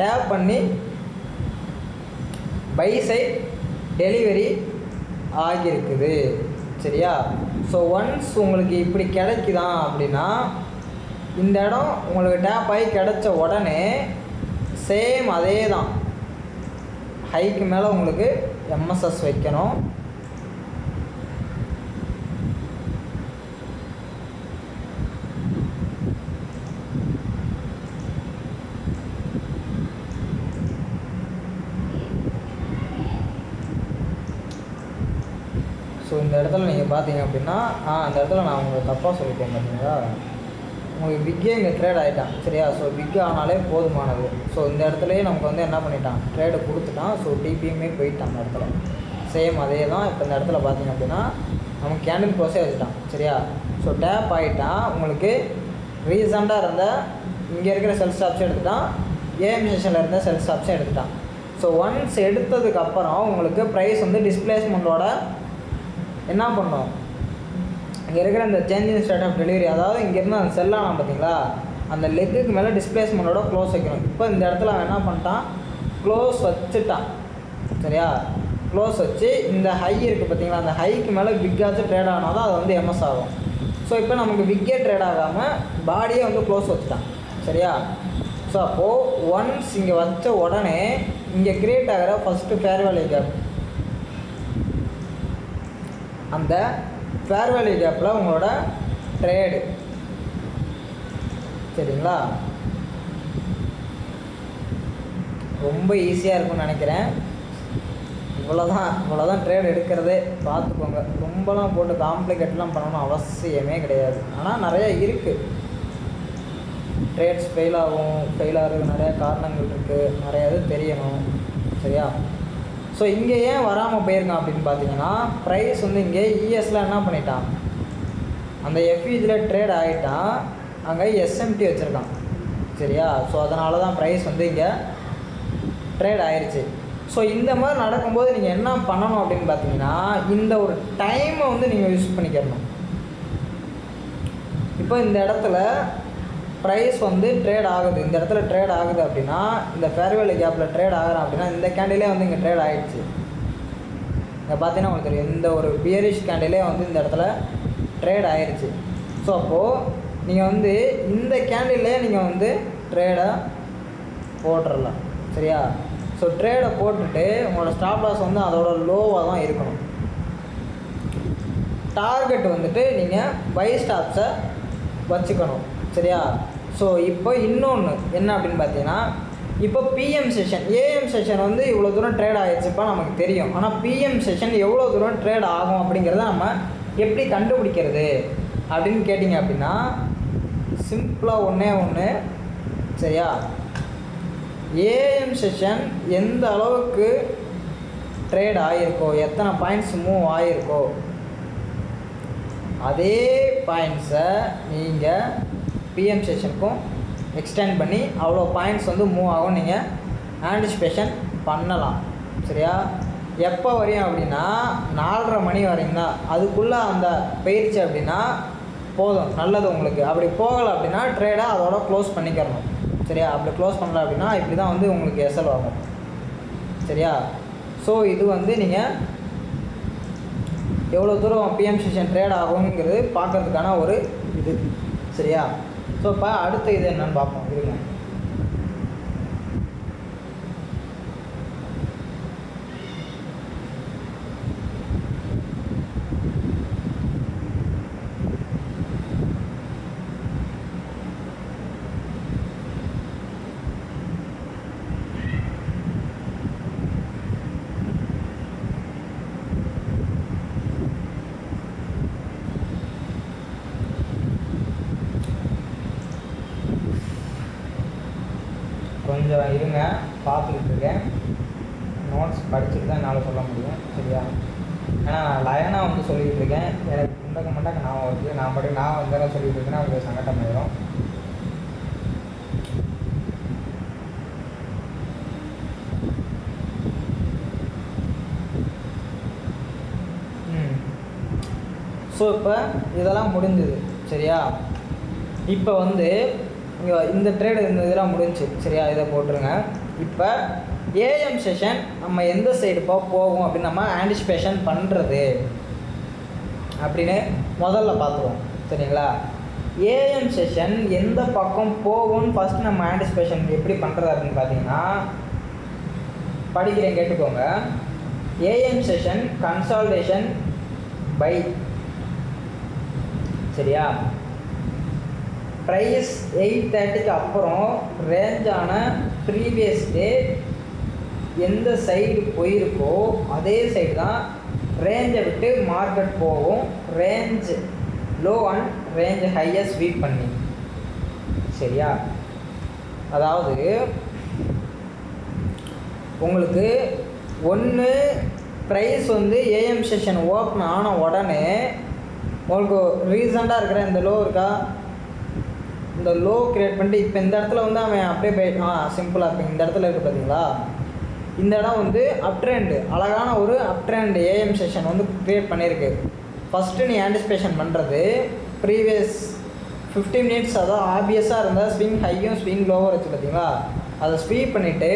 டேப் பண்ணி பை சைட் டெலிவரி ஆகியிருக்குது. சரியா? ஸோ ஒன்ஸ் உங்களுக்கு இப்படி கிடைக்குதான் அப்படின்னா, இந்த இடம் உங்களுக்கு டேப் ஆகி கிடைச்ச உடனே சேம் அதே தான், ஹைக்கு மேலே உங்களுக்கு எம்எஸ்எஸ் வைக்கணும். ஸோ இந்த இடத்துல நீங்கள் பார்த்தீங்க அப்படின்னா, அந்த இடத்துல நான் உங்களுக்கு தப்பாக சொல்லிட்டேன் பார்த்தீங்களா, உங்களுக்கு பிக்கே இங்கே ட்ரேட் ஆகிட்டான். சரியா? ஸோ பிக் ஆனாலே போதுமானது. ஸோ இந்த இடத்துலையே நமக்கு வந்து என்ன பண்ணிட்டான், ட்ரேடு கொடுத்துட்டான். ஸோ டிபியுமே போயிட்டான் அந்த இடத்துல. சேம் அதே தான். இப்போ இந்த இடத்துல பார்த்தீங்க அப்படின்னா நமக்கு கேண்டில் க்ளோஸே வச்சுட்டான். சரியா? ஸோ டேப் ஆகிட்டான். உங்களுக்கு ரீசெண்டாக இருந்த இங்கே இருக்கிற செல் ஸ்டாப்ஸும் எடுத்துட்டான், ஏஎம் செஷனில் இருந்த செல் ஸ்டாப்ஸும் எடுத்துட்டான். ஸோ ஒன்ஸ் எடுத்ததுக்கப்புறம் உங்களுக்கு ப்ரைஸ் வந்து டிஸ்பிளேஸ்மெண்ட்டோட என்ன பண்ணோம், இங்கே இருக்கிற இந்த change in start of delivery, அதாவது இங்கேருந்து அந்த செல்லான பார்த்தீங்களா, அந்த லெக்குக்கு மேலே டிஸ்பிளேஸ்மெண்ட்டோட க்ளோஸ் வைக்கணும். இப்போ இந்த இடத்துல அவன் என்ன பண்ணிட்டான், க்ளோஸ் வச்சுட்டான். சரியா? க்ளோஸ் வச்சு இந்த ஹை இருக்குது பார்த்தீங்களா, அந்த ஹைக்கு மேலே பிக்காச்சும் ட்ரேட் ஆனால் தான் அது வந்து எம்எஸ் ஆகும். ஸோ இப்போ நமக்கு பிக்கே ட்ரேட் ஆகாமல் பாடியே வந்து க்ளோஸ் வச்சுட்டான். சரியா? ஸோ அப்போது ஒன்ஸ் இங்கே வச்ச உடனே இங்கே க்ரியேட் ஆகிற ஃபஸ்ட்டு ஃபேர் வேல்யூ கேப் அந்த ஃபேர் வேல்யூ கேப்பில் உங்களோட ட்ரேடு. சரிங்களா? ரொம்ப ஈஸியாக இருக்கும்னு நினைக்கிறேன். இவ்வளோதான் ட்ரேட் எடுக்கிறதே. பார்த்துக்கோங்க, ரொம்பலாம் போட்டு காம்ப்ளிகேட்லாம் பண்ணணும் அவசியமே கிடையாது. ஆனால் நிறையா இருக்குது. ட்ரேட்ஸ் ஃபெயில் ஆகிறதுக்கு நிறையா காரணங்கள் இருக்குது, நிறையா இது தெரியணும். சரியா? ஸோ இங்கே ஏன் வராமல் போயிருக்கான் அப்படின்னு பார்த்தீங்கன்னா, ப்ரைஸ் வந்து இங்கே இஎஸில் என்ன பண்ணிட்டான், அந்த எஃப்இஜில் ட்ரேட் ஆகிட்டான், அங்கே எஸ்எம்டி வச்சுருக்கான். சரியா? ஸோ அதனால தான் ப்ரைஸ் வந்து இங்கே ட்ரேட் ஆயிடுச்சு. ஸோ இந்த மாதிரி நடக்கும்போது நீங்கள் என்ன பண்ணணும் அப்படின்னு பார்த்தீங்கன்னா, இந்த ஒரு டைமை வந்து நீங்கள் யூஸ் பண்ணிக்கிறணும். இப்போ இந்த இடத்துல ப்ரைஸ் வந்து ட்ரேட் ஆகுது, இந்த இடத்துல ட்ரேட் ஆகுது அப்படின்னா, இந்த ஃபேர் வேல்யூ கேப்பில் ட்ரேட் ஆகுறேன் அப்படின்னா, இந்த கேண்டிலே வந்து இங்கே ட்ரேட் ஆகிடுச்சு. இங்கே பார்த்தீங்கன்னா உங்களுக்கு தெரியும், இந்த ஒரு பியரிஷ் கேண்டிலே வந்து இந்த இடத்துல ட்ரேட் ஆகிடுச்சு. ஸோ அப்போது நீங்கள் வந்து இந்த கேண்டிலே நீங்கள் வந்து ட்ரேடை போட்டுடலாம். சரியா? ஸோ ட்ரேடை போட்டுட்டு உங்களோட ஸ்டாப் லாஸ் வந்து அதோட லோவாக தான் இருக்கணும். டார்கெட் வந்துட்டு நீங்கள் பை ஸ்டாப்ஸை வச்சுக்கணும். சரியா? ஸோ இப்போ இன்னொன்று என்ன அப்படின்னு பார்த்தீங்கன்னா, இப்போ பிஎம் செஷன், ஏஎம் செஷன் வந்து இவ்வளோ தூரம் ட்ரேட் ஆகிடுச்சுப்பா நமக்கு தெரியும். ஆனால் பிஎம் செஷன் எவ்வளோ தூரம் ட்ரேட் ஆகும் அப்படிங்கிறத நம்ம எப்படி கண்டுபிடிக்கிறது அப்படின்னு கேட்டிங்க அப்படின்னா, சிம்பிளாக ஒன்று. சரியா? ஏஎம் செஷன் எந்த அளவுக்கு ட்ரேட் ஆகிருக்கோ, எத்தனை பாயிண்ட்ஸ் மூவ் ஆகிருக்கோ, அதே பாயிண்ட்ஸை நீங்கள் பிஎம் செஷனுக்கும் எக்ஸ்டெண்ட் பண்ணி அவ்வளோ பாயிண்ட்ஸ் வந்து மூவ் ஆகும், நீங்கள் ஆன்டிசிபேஷன் பண்ணலாம். சரியா? எப்போ வரையும் அப்படின்னா 4:30 மணி வரையும் தான். அதுக்குள்ளே அந்த பயிற்சி அப்படின்னா போதும், நல்லது உங்களுக்கு. அப்படி போகலை அப்படின்னா ட்ரேடை அதோட க்ளோஸ் பண்ணிக்கிறணும். சரியா? அப்படி க்ளோஸ் பண்ணல அப்படின்னா இப்படி தான் வந்து உங்களுக்கு எஸ்எல் ஆகும். சரியா? ஸோ இது வந்து நீங்கள் எவ்வளோ தூரம் பிஎம் செஷன் ட்ரேட் ஆகுங்கிறது பார்க்கறதுக்கான ஒரு இது. சரியா? ஸோ இப்போ அடுத்த இது என்னன்னு பார்ப்போம். இருங்க. கொஞ்சம் இருங்க, பார்த்துக்கிட்டு இருக்கேன். நோட்ஸ் படிச்சுட்டு தான் என்னால் சொல்ல முடியும். சரியா? ஏன்னா நான் லயனாக வந்து சொல்லிக்கிட்டு இருக்கேன், எனக்கு முண்டக்க நான் வந்து நான் வந்து சொல்லிகிட்டு இருக்கேன்னா அவங்களுக்கு சங்கடம் ஆயிடும். ஸோ இப்போ இதெல்லாம் முடிஞ்சுது. சரியா? இப்போ வந்து இந்த ட்ரேடு இந்த இதெல்லாம் முடிஞ்சு. சரியா? இதை போட்டுருங்க. இப்போ ஏஎம் செஷன் நம்ம எந்த சைடு போகும் அப்படின்னு நம்ம ஆன்டிசிபேஷன் பண்ணுறது அப்படின்னு முதல்ல பார்த்துருவோம். சரிங்களா? ஏஎம் செஷன் எந்த பக்கம் போகும்னு ஃபஸ்ட்டு நம்ம ஆன்டிசிபேஷன் எப்படி பண்ணுறது அப்படின்னு பார்த்தீங்கன்னா, படிக்கிறேன் கேட்டுக்கோங்க. AM session consolidation by. சரியா? ப்ரைஸ் 8:30க்கு அப்புறம் ரேஞ்சான ப்ரீவியஸ் டே எந்த சைடு போயிருக்கோ அதே சைடு தான் ரேஞ்சை விட்டு மார்க்கெட் போகும், ரேஞ்ச் லோ அண்ட் ரேஞ்ச் ஹையை ஸ்வீப் பண்ணி. சரியா? அதாவது உங்களுக்கு ஒன்று ப்ரைஸ் வந்து ஏஎம் செஷன் ஓப்பன் ஆன உடனே உங்களுக்கு ரீசண்டாக இருக்கிற இந்த லோ இருக்கா, இந்த லோ க்ரியேட் பண்ணிட்டு இப்போ இந்த இடத்துல வந்து அவன் அப்படியே போய் சிம்பிளாக இருக்கும். இந்த இடத்துல இருக்குது பார்த்தீங்களா, இந்த இடம் வந்து அப் ட்ரெண்டு, அழகான ஒரு அப் ட்ரெண்ட் ஏஎம் செஷன் வந்து க்ரியேட் பண்ணியிருக்கு. ஃபஸ்ட்டு நீ ஆன்டிசிபேஷன் பண்ணுறது ப்ரீவியஸ் 15 மினிட்ஸ், அதாவது ஆப்வியஸாக இருந்தால் ஸ்விங் ஹையும் ஸ்விங் லோவும் வச்சு பார்த்தீங்களா, அதை ஸ்வீப் பண்ணிவிட்டு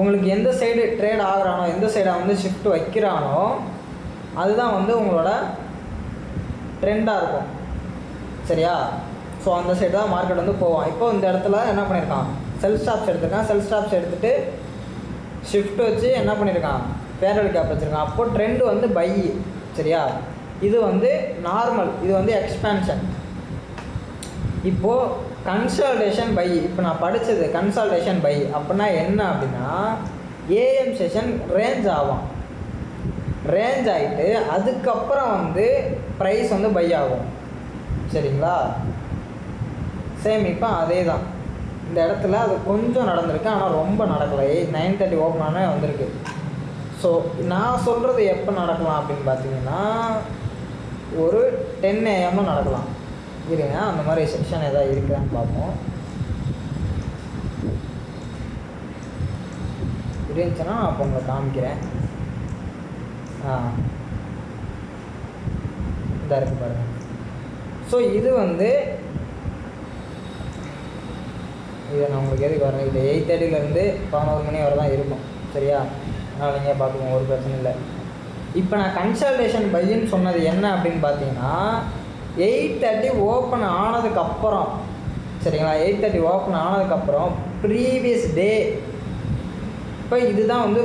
உங்களுக்கு எந்த சைடு ட்ரேட் ஆகுறானோ, எந்த சைடை வந்து ஷிஃப்ட் வைக்கிறானோ அதுதான் வந்து உங்களோட ட்ரெண்டாக இருக்கும். சரியா? ஸோ அந்த சைடு தான் மார்க்கெட் வந்து போவான். இப்போ இந்த இடத்துல என்ன பண்ணியிருக்கான், செல் ஸ்டாப்ஸ் எடுத்துருக்கான். செல் ஸ்டாப்ஸ் எடுத்துகிட்டு ஷிஃப்ட் வச்சு என்ன பண்ணியிருக்கான், ஃபேர்வெல் கேப் வச்சுருக்கோம். அப்போது ட்ரெண்டு வந்து பை. சரியா, இது வந்து நார்மல், இது வந்து எக்ஸ்பேன்ஷன். இப்போது கன்சால்டேஷன் பை, இப்போ நான் படித்தது கன்சால்டேஷன் பை அப்படின்னா என்ன அப்படின்னா ஏஎம் செஷன் ரேஞ்ச் ஆகும். ரேஞ்ச் ஆகிட்டு அதுக்கப்புறம் வந்து ப்ரைஸ் வந்து பை ஆகும். சரிங்களா, சேம் இப்போ அதே தான் இந்த இடத்துல அது கொஞ்சம் நடந்திருக்கு, ஆனால் ரொம்ப நடக்கலை. 9:30 ஓப்பன் ஆனால் வந்திருக்கு. ஸோ நான் சொல்கிறது எப்போ நடக்கலாம் அப்படின்னு பார்த்தீங்கன்னா ஒரு 10 AM நடக்கலாம். இருங்க, அந்த மாதிரி செக்ஷன் எதாவது இருக்குதான்னு பார்ப்போம். இருந்துச்சுன்னா நான் அப்போ உங்களை காமிக்கிறேன். இதாக இருக்குது பாருங்கள். ஸோ இது வந்து இதை நான் உங்களுக்கு எதுக்கு வரேன், இது 8:30லேருந்து 11 மணி வரை தான் இருக்கும். சரியா, அதனால் நீங்கள் பார்த்துக்கோங்க, ஒரு பிரச்சனை இல்லை. இப்போ நான் கன்சல்டேஷன் பையன்னு சொன்னது என்ன அப்படின்னு பார்த்தீங்கன்னா 8:30 ஓப்பன் ஆனதுக்கப்புறம், சரிங்களா, 8:30 ஓப்பன் ஆனதுக்கப்புறம் ப்ரீவியஸ் டே, இப்போ இதுதான் வந்து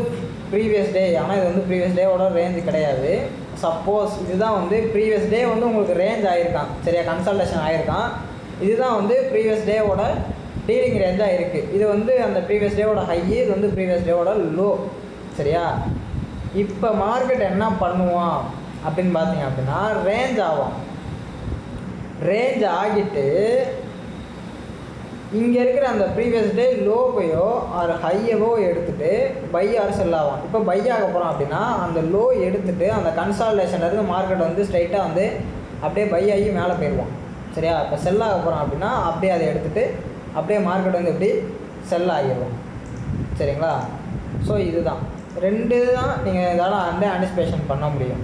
ப்ரீவியஸ் டே. ஆனால் இது வந்து ப்ரீவியஸ் டேவோட ரேஞ்சு கிடையாது. சப்போஸ் இதுதான் வந்து ப்ரீவியஸ் டே வந்து உங்களுக்கு ரேஞ்ச் ஆகிருக்கான். சரியா, கன்சல்டேஷன் ஆகிருக்கான். இதுதான் வந்து ப்ரீவியஸ் டேவோட டீலிங் ரேஞ்சாக இருக்குது. இது வந்து அந்த ப்ரீவியஸ் டேவோட ஹை, இது வந்து ப்ரீவியஸ் டேவோட லோ. சரியா, இப்போ மார்க்கெட் என்ன பண்ணுவான் அப்படின்னு பார்த்தீங்க அப்படின்னா ரேஞ்ச் ஆகும். ரேஞ்ச் ஆகிட்டு இங்கே இருக்கிற அந்த ப்ரீவியஸ் டே லோவையோ ஆர் ஹையவோ எடுத்துகிட்டு பை ஆர் செல் ஆகும். இப்போ பை ஆக போகிறோம் அப்படின்னா அந்த லோ எடுத்துகிட்டு அந்த கன்சால்டேஷன்லேருந்து மார்க்கெட் வந்து ஸ்ட்ரைட்டாக வந்து அப்படியே பை ஆகி மேலே போயிடுவோம். சரியா, இப்போ செல் ஆக போகிறோம் அப்படின்னா அப்படியே அதை எடுத்துகிட்டு அப்படியே மார்க்கெட் வந்து எப்படி செல் ஆகிடுவோம். சரிங்களா, ஸோ இதுதான் 2 தான் நீங்கள் இதெல்லாம் ஆன்டிசிபேஷன் பண்ண முடியும்.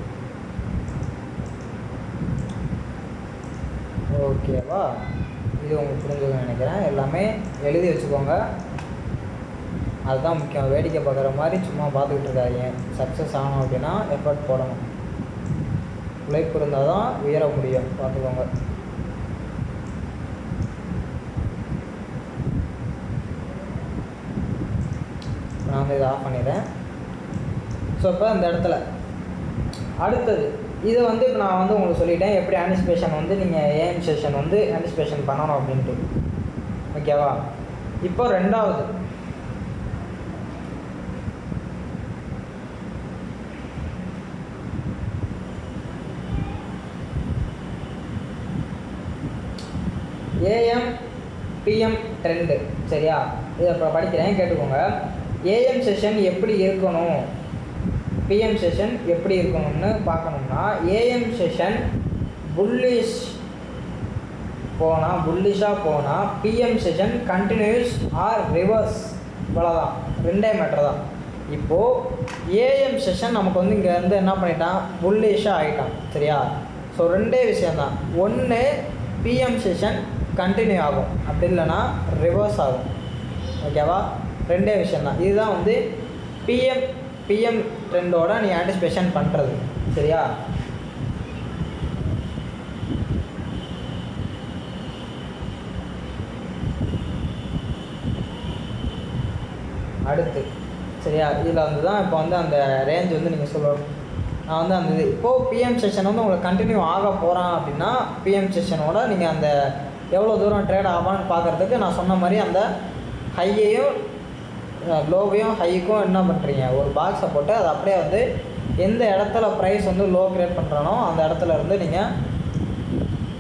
ஓகேவா, இது உங்களுக்கு புரிஞ்சதுன்னு நினைக்கிறேன். எல்லாமே எழுதி வச்சுக்கோங்க, அதுதான் முக்கியம். வேடிக்கை பார்க்குற மாதிரி சும்மா பார்த்துக்கிட்டு இருக்காதீங்க. சக்ஸஸ் ஆகணும் அப்படின்னா எஃபர்ட் போடணும், உழைப்பு இருந்தால் தான் உயர முடியும். பார்த்துக்கோங்க. நான் வந்து இதை ஆஃப் பண்ணிடுறேன். ஸோ இப்போ இந்த இடத்துல அடுத்தது இது வந்து இப்போ நான் வந்து உங்களுக்கு சொல்லிட்டேன் எப்படி ஆன்டிசிபேஷன் வந்து நீங்கள் ஏஎம் செஷன் வந்து ஆன்டிசிபேஷன் பண்ணணும் அப்படின்ட்டு. ஓகேவா, இப்போ ரெண்டாவது ஏஎம் பிஎம் ட்ரெண்டு. சரியா, இதை இப்போ படிக்கிறேன், கேட்டுக்கோங்க. ஏஎம் செஷன் எப்படி இருக்கணும், பிஎம் செஷன் எப்படி இருக்கணும்னு பார்க்கணும்னா ஏஎம் செஷன் புல்லிஷ் போனால் புல்லிஷாக போனால் PM session continues or reverse, இவ்வளோதான், 2 மேட்டர் தான். இப்போது ஏஎம் செஷன் நமக்கு வந்து இங்கே வந்து என்ன பண்ணிட்டான், புல்லிஷாக ஆகிட்டான். சரியா, ஸோ 2 விஷயந்தான். ஒன்று பிஎம் செஷன் கண்டினியூ ஆகும், அப்படி இல்லைன்னா ரிவர்ஸ் ஆகும். ஓகேவா, 2 விஷயந்தான். இதுதான் வந்து பிஎம் ட்ரெண்டோட நீ ஆன்டிசிபேஷன் பண்ணுறது. சரியா, அடுத்து சரியா, இதில் வந்து தான் இப்போ வந்து அந்த ரேஞ்ச் வந்து நீங்கள் சொல்லணும். நான் வந்து அந்த இது இப்போது பிஎம் செஷன் வந்து உங்களுக்கு கண்டினியூ ஆக போகிறான் அப்படின்னா பிஎம் செஷனோட நீங்கள் அந்த எவ்வளோ தூரம் ட்ரேட் ஆகான்னு பார்க்குறதுக்கு நான் சொன்ன மாதிரி அந்த ஹையையும் லோவையும் ஹைக்கும் என்ன பண்ணுறீங்க, ஒரு பாக்ஸை போட்டு அதை அப்படியே வந்து எந்த இடத்துல ப்ரைஸ் வந்து லோ கிரியேட் பண்ணுறானோ அந்த இடத்துல இருந்து நீங்கள்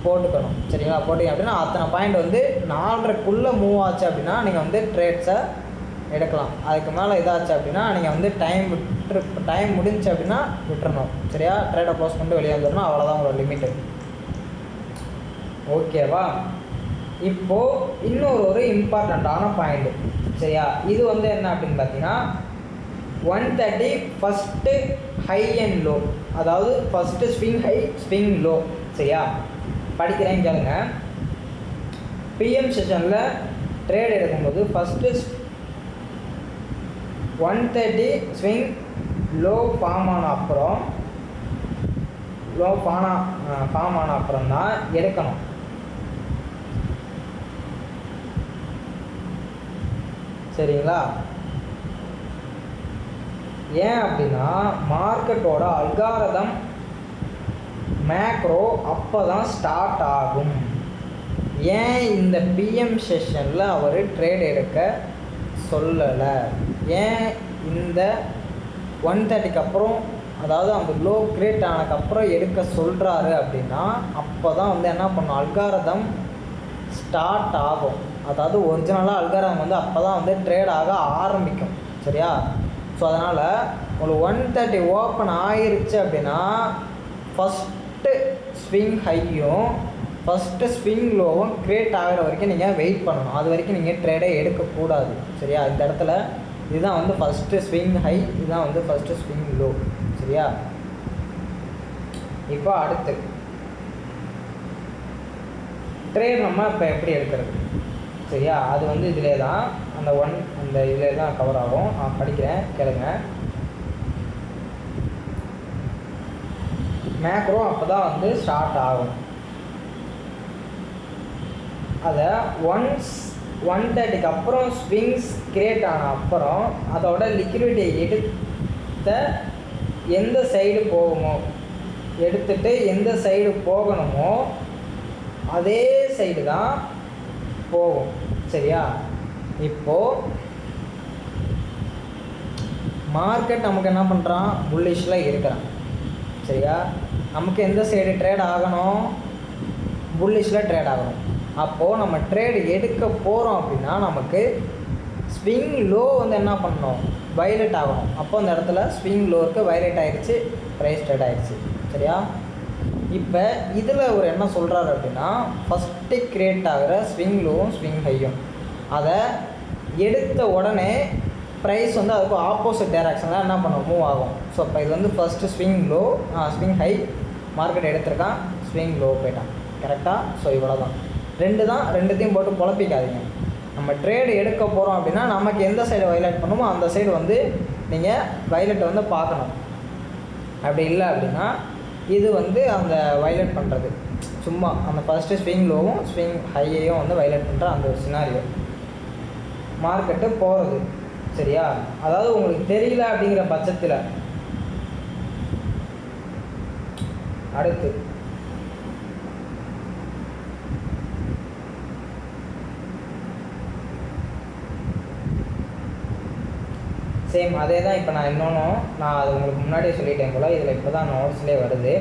போட்டுக்கணும். சரிங்களா, போட்டிங்க அப்படின்னா அத்தனை பாயிண்ட் வந்து 4:30க்குள்ளே மூவ் ஆச்சு அப்படின்னா நீங்கள் வந்து ட்ரேட்ஸை எடுக்கலாம். அதுக்கு மேலே இதாச்சு அப்படின்னா நீங்கள் வந்து டைம் முடிஞ்சு அப்படின்னா விட்டுறணும். சரியா, ட்ரேடை க்ளோஸ் பண்ணிட்டு வெளியே வந்துடணும், அவ்வளோதான் உங்களோட லிமிட்டு. ஓகேவா, இப்போது இன்னொரு இம்பார்ட்டண்ட்டான பாயிண்ட்டு. சரியா, இது வந்து என்ன அப்படின்னு பார்த்தீங்கன்னா 130 ஃபஸ்ட்டு ஹை அண்ட் லோ, அதாவது first swing high swing low. சரியா, படிக்கிறேன் கேளுங்க. பிஎம் செஷனில் ட்ரேட் எடுக்கும்போது ஃபஸ்ட்டு 130 ஸ்விங் லோ ஃபார்ம் ஆன அப்புறம் தான் எடுக்கணும். சரிங்களா, ஏன் அப்படின்னா மார்க்கெட்டோட அல்காரதம் மேக்ரோ அப்போ தான் ஸ்டார்ட் ஆகும். ஏன் இந்த பிஎம் செஷனில் அவர் ட்ரேட் எடுக்க சொல்லலை, ஏன் இந்த 130க்கு அப்புறம் அதாவது அந்த லோ கிரியேட் ஆனதுக்கப்புறம் எடுக்க சொல்கிறாரு அப்படின்னா அப்போ தான் வந்து என்ன பண்ணும், அல்காரதம் ஸ்டார்ட் ஆகும். அதாவது ஒரிஜினலாக அல்காரதம் வந்து அப்போ தான் வந்து ட்ரேட் ஆக ஆரம்பிக்கும். சரியா? ஸோ அதனால் உங்களுக்கு 130 ஓப்பன் ஆகிருச்சு அப்படின்னா ஃபஸ்ட்டு ஸ்விங் ஹையும் ஃபஸ்ட்டு ஸ்விங் லோவும் கிரியேட் ஆகிற வரைக்கும் நீங்கள் வெயிட் பண்ணணும். அது வரைக்கும் நீங்கள் ட்ரேடே எடுக்கக்கூடாது. சரியா? இந்த இடத்துல இதுதான் வந்து ஃபஸ்ட்டு ஸ்விங் ஹை, இதுதான் வந்து ஃபஸ்ட்டு ஸ்விங் லோ. சரியா? இப்போ அடுத்து ட்ரேட் நம்ம இப்போ எப்படி எடுக்கிறது? சரியா? அது வந்து இதிலே தான் அந்த இதிலே தான் கவர் ஆகும். நான் படிக்கிறேன், கேளுங்க. மேக்ரோ அப்போ தான் வந்து ஸ்டார்ட் ஆகும். அதை ஒன்ஸ் 130க்கு அப்புறம் ஸ்விங்ஸ் கிரியேட் ஆன அப்புறம் அதோட லிக்விடிட்டியை எடுத்த எந்த சைடு போகுமோ, எடுத்துட்டு எந்த சைடு போகணுமோ அதே சைடு தான் போகும். சரியா? இப்போது மார்க்கெட் நமக்கு என்ன பண்ணுறான், புல்லிஷில் இருக்கிறான். சரியா? நமக்கு எந்த சைடு ட்ரேட் ஆகணும், புல்லிஷில் ட்ரேட் ஆகணும். அப்போது நம்ம ட்ரேடு எடுக்க போகிறோம் அப்படின்னா நமக்கு ஸ்விங் லோ வந்து என்ன பண்ணணும், வயலேட் ஆகணும். அப்போ அந்த இடத்துல ஸ்விங் லோவுக்கு வயலேட் ஆகிடுச்சு, ப்ரைஸ் ட்ரேட் ஆகிடுச்சு. சரியா? இப்போ இதில் ஒரு என்ன சொல்கிறாரு அப்படின்னா ஃபஸ்ட்டு கிரியேட் ஆகிற ஸ்விங் லோவும் ஸ்விங் ஹையும் அதை எடுத்த உடனே ப்ரைஸ் வந்து அதுக்கு ஆப்போசிட் டைரக்ஷனில் என்ன பண்ணும், மூவ் ஆகும். ஸோ இப்போ இது வந்து first swing low, swing high market எடுத்திருக்கான், ஸ்விங் லோ போயிட்டான். கரெக்டாக? ஸோ இவ்வளோ தான், ரெண்டுத்தையும் போட்டு குழப்பிக்காதீங்க. நம்ம ட்ரேடு எடுக்க போகிறோம் அப்படின்னா நமக்கு எந்த சைடு வயலேட் பண்ணுமோ அந்த சைடு வந்து நீங்கள் வயலெட்டை வந்து பார்க்கணும். அப்படி இல்லை அப்படின்னா இது வந்து அந்த வயலேட் பண்ணுறது சும்மா அந்த ஃபஸ்ட்டு ஸ்விங் லோவும் ஸ்விங் ஹையையும் வந்து வயலேட் பண்ணுற அந்த ஒரு சினாரியோ மார்க்கெட்டு போகிறது. சரியா? அதாவது உங்களுக்கு தெரியல அப்படிங்கிற பட்சத்தில் அடுத்து சேம் அதே தான். இப்போ நான் நான் அது உங்களுக்கு முன்னாடியே சொல்லிட்டேன் போல், இதில் இப்போ தான் நோட்ஸ்லேயே வருது.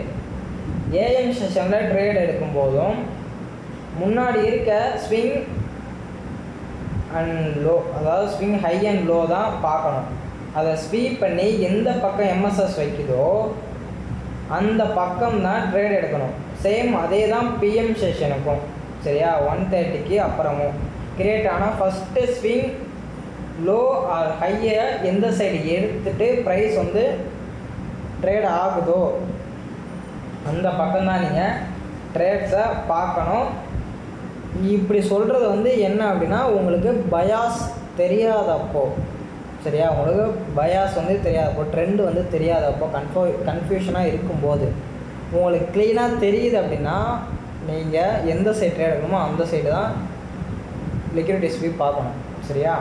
ஏஎம் செஷனில் ட்ரேட் எடுக்கும்போதும் முன்னாடி இருக்க ஸ்விங் அண்ட் லோ, அதாவது ஸ்விங் ஹை அண்ட் லோ தான் பார்க்கணும். அதை ஸ்வீப் பண்ணி எந்த பக்கம் எம்எஸ்எஸ் வைக்குதோ அந்த பக்கம் தான் ட்ரேட் எடுக்கணும். சேம் அதே தான் பிஎம் செஷனுக்கும். சரியா? 130க்கு அப்புறமும் கிரியேட் ஆனால் ஃபஸ்ட்டு ஸ்விங் லோ ஆர் ஹையை எந்த சைடு எடுத்துகிட்டு ப்ரைஸ் வந்து ட்ரேட் ஆகுதோ அந்த பக்கம்தான் நீங்கள் ட்ரேட்ஸை பார்க்கணும். இப்படி சொல்கிறது வந்து என்ன அப்படின்னா உங்களுக்கு பயாஸ் தெரியாதப்போ, சரியா? உங்களுக்கு பயாஸ் வந்து தெரியாதப்போ, ட்ரெண்டு வந்து தெரியாதப்போ, கன்ஃபியூஷனாக இருக்கும்போது உங்களுக்கு க்ளீனாக தெரியுது அப்படின்னா நீங்கள் எந்த சைடு ட்ரேட் எடுக்கணுமோ அந்த சைடு தான் லிக்விடிட்டி ஸ்வீப் பார்க்கணும். சரியா?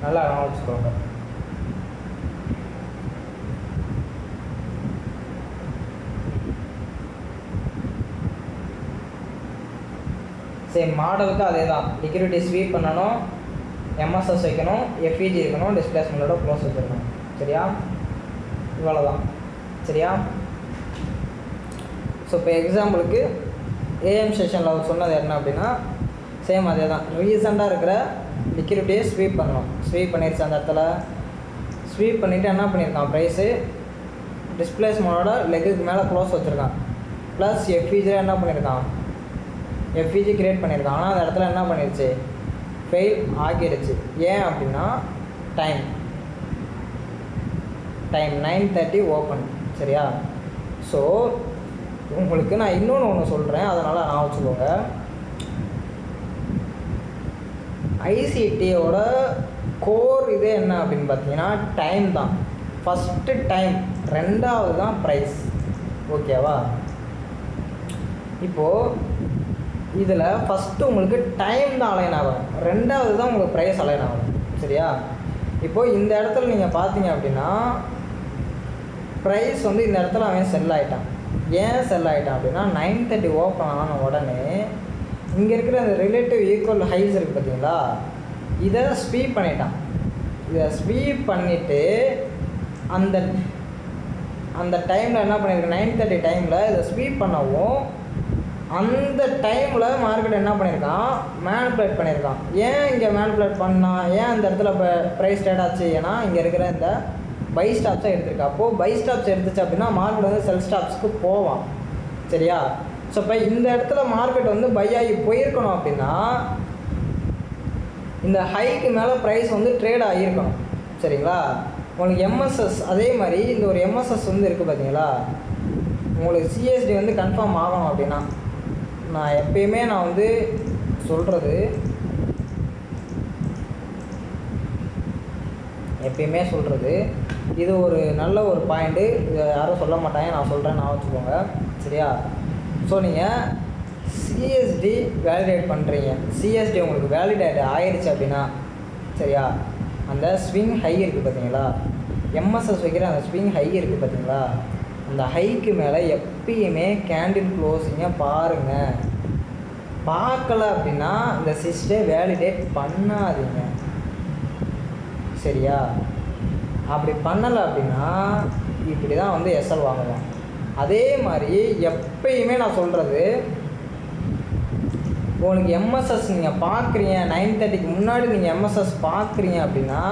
நல்லா வச்சுக்கோங்க. சேம் மாடலுக்கு அதே தான், லிக்விடிட்டி ஸ்வீப் பண்ணணும், எம்எஸ்எஸ் வைக்கணும், எஃப்இஜி இருக்கணும், டிஸ்பிளேஸ்மெண்ட்டோட க்ளோஸ் வச்சுருக்கணும். சரியா? இவ்வளோ தான். சரியா? ஸோ இப்போ எக்ஸாம்பிளுக்கு ஏஎம் செஷனில் அவர் சொன்னது என்ன அப்படின்னா சேம் அதே தான். ரீசெண்டாக இருக்கிற லிக்விடிட்டியை ஸ்வீப் பண்ணணும். ஸ்வீப் பண்ணிடுச்சு, அந்த இடத்துல ஸ்வீப் பண்ணிவிட்டு என்ன பண்ணியிருக்கான், ப்ரைஸு டிஸ்பிளேஸ்மெண்ட்டோட லெக்குக்கு மேலே க்ளோஸ் வச்சுருக்கான். ப்ளஸ் எஃப்இஜியில் என்ன பண்ணியிருக்கான், எஃப்இஜி கிரியேட் பண்ணியிருக்கான். ஆனால் அந்த இடத்துல என்ன பண்ணிடுச்சு, ஃபெயில் ஆகிடுச்சு. ஏன் அப்படின்னா டைம் 9:30 ஓப்பன். சரியா? ஸோ உங்களுக்கு நான் இன்னொன்று சொல்கிறேன், அதனால் நான் வச்சுக்கோங்க. ஐசிடியோட கோர் இதே என்ன அப்படின்னு பார்த்தீங்கன்னா டைம் தான். ஃபஸ்ட்டு டைம், ரெண்டாவது தான் ப்ரைஸ். ஓகேவா? இப்போது இதில் ஃபஸ்ட்டு உங்களுக்கு டைம் தான் அலைன் ஆகும், ரெண்டாவது தான் உங்களுக்கு ப்ரைஸ் அலைன் ஆகும். சரியா? இப்போது இந்த இடத்துல நீங்கள் பார்த்தீங்க அப்படின்னா ப்ரைஸ் வந்து இந்த இடத்துல அவன் செல் ஆகிட்டான். ஏன் செல் ஆகிட்டான் அப்படின்னா 930 ஓப்பன் ஆன உடனே இங்கே இருக்கிற அந்த ரிலேட்டிவ் ஈக்குவல் ஹைஸ் இருக்குது பார்த்தீங்களா, இதை ஸ்வீப் பண்ணிட்டான். இதை ஸ்வீப் பண்ணிவிட்டு அந்த அந்த டைமில் என்ன பண்ணியிருக்கு, 930 டைமில் இதை ஸ்வீப் பண்ணவும் அந்த டைமில் மார்க்கெட் என்ன பண்ணியிருக்கான், மேனிப்புலேட் பண்ணியிருக்கான். ஏன் இங்கே மேனிப்புலேட் பண்ணால், ஏன் அந்த இடத்துல இப்போ ப்ரைஸ் ட்ரேட் ஆச்சு, ஏன்னா இங்கே இருக்கிற இந்த பை ஸ்டாப்ஸை எடுத்துருக்கா. அப்போது பை ஸ்டாப்ஸ் எடுத்துச்சு அப்படின்னா மார்க்கெட் வந்து செல் ஸ்டாப்ஸ்க்கு போவான். சரியா? ஸோ இப்போ இந்த இடத்துல மார்க்கெட் வந்து பை ஆகி போயிருக்கணும் அப்படின்னா இந்த ஹைக்கு மேலே ப்ரைஸ் வந்து ட்ரேட் ஆகியிருக்கணும். சரிங்களா? உங்களுக்கு எம்எஸ்எஸ் அதே மாதிரி இந்த ஒரு எம்எஸ்எஸ் வந்து இருக்குது பார்த்தீங்களா, உங்களுக்கு சிஎஸ்டி வந்து கன்ஃபார்ம் ஆகணும் அப்படின்னா நான் எப்பயுமே நான் வந்து சொல்கிறது இது ஒரு நல்ல ஒரு பாயிண்ட்டு. இதை யாரும் சொல்ல மாட்டாங்க, நான் சொல்கிறேன், நான் வச்சுக்கோங்க. சரியா? ஸோ நீங்கள் சிஎஸ்டி வேலிடேட் பண்ணுறீங்க, சிஎஸ்டி உங்களுக்கு வேலிடேட் ஆகிடுச்சு அப்படின்னா, சரியா, அந்த ஸ்விங் ஹை இருக்குது பார்த்தீங்களா, எம்எஸ்எஸ் வைக்கிற அந்த ஸ்விங் ஹை இருக்குது பார்த்தீங்களா, அந்த ஹைக்கு மேலே எப்பயுமே கேண்டில் க்ளோஸிங்கை பாருங்கள். பார்க்கல அப்படின்னா இந்த சிஸ்டே வேலிடேட் பண்ணாதீங்க. சரியா? அப்படி பண்ணலை அப்படின்னா இப்படி தான் வந்து எஸ்எல் வாங்குவோம். அதே மாதிரி எப்பயுமே நான் சொல்கிறது, உங்களுக்கு எம்எஸ்எஸ் நீங்கள் பார்க்குறீங்க 930க்கு முன்னாடி நீங்கள் எம்எஸ்எஸ் பார்க்குறீங்க அப்படின்னா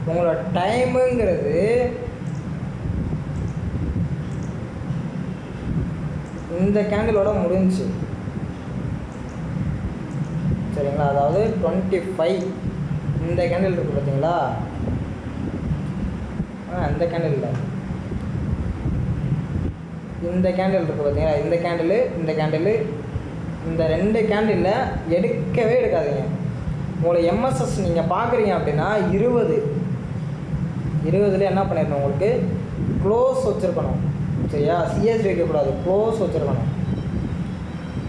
உங்களோட டைமுங்கிறது இந்த கேண்டிலோட முடிஞ்சு. சரிங்களா? அதாவது 25 இந்த கேண்டில் இருக்குது பார்த்தீங்களா, அந்த கேண்டில் இல்லை, இந்த கேண்டில் இருக்குது பார்த்தீங்களா, இந்த கேண்டில் இந்த 2 கேண்டிலில் எடுக்கவே எடுக்காதீங்க. உங்களை எம்எஸ்எஸ் நீங்கள் பார்க்குறீங்க அப்படின்னா 20 என்ன பண்ணிடணும், உங்களுக்கு க்ளோஸ் வச்சுருக்கணும். சரியா? சிஎஸ்டி வைக்கக்கூடாது, க்ளோஸ் வச்சுருக்கணும்.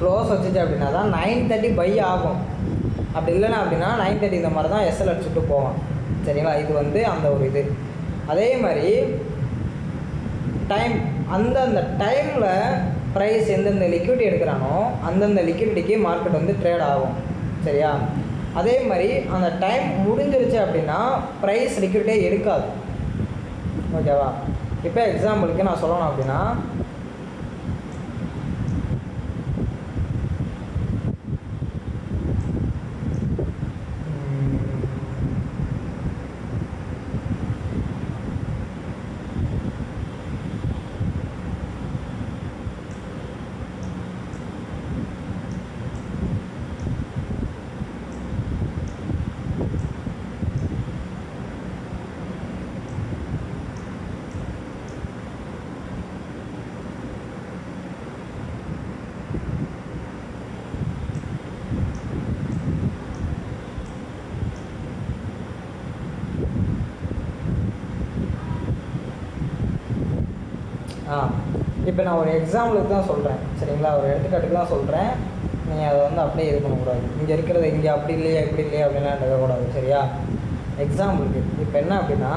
க்ளோஸ் வச்சுச்சு அப்படின்னா தான் 930 பை ஆகும். அப்படி இல்லைன்னா அப்படின்னா 930 இந்த மாதிரி தான் எஸ்எல் அடிச்சுட்டு போவான். சரிங்களா? இது வந்து அந்த ஒரு இது. அதே மாதிரி டைம், அந்தந்த டைமில் ப்ரைஸ் எந்தெந்த லிக்விடிட்டி எடுக்கிறானோ அந்தந்த லிக்விடிட்டிக்கு மார்க்கெட் வந்து ட்ரேட் ஆகும். சரியா? அதே மாதிரி அந்த டைம் முடிஞ்சிருச்சு அப்படின்னா ப்ரைஸ் லிக்விடிட்டியே எடுக்காது. ஓகேவா? இப்போ எக்ஸாம்பிளுக்கு நான் சொல்லணும் அப்படின்னா இப்போ நான் ஒரு எக்ஸாம்பிளுக்கு தான் சொல்கிறேன். சரிங்களா? ஒரு எடுத்துக்காட்டுக்கு தான் சொல்கிறேன். நீங்கள் அதை வந்து அப்படியே இது பண்ணக்கூடாது. இங்கே இருக்கிறது இங்கே அப்படி இல்லையா இப்படி இல்லையா அப்படின்லாம் எடுக்கக்கூடாது. சரியா? எக்ஸாம்பிளுக்கு இப்போ என்ன அப்படின்னா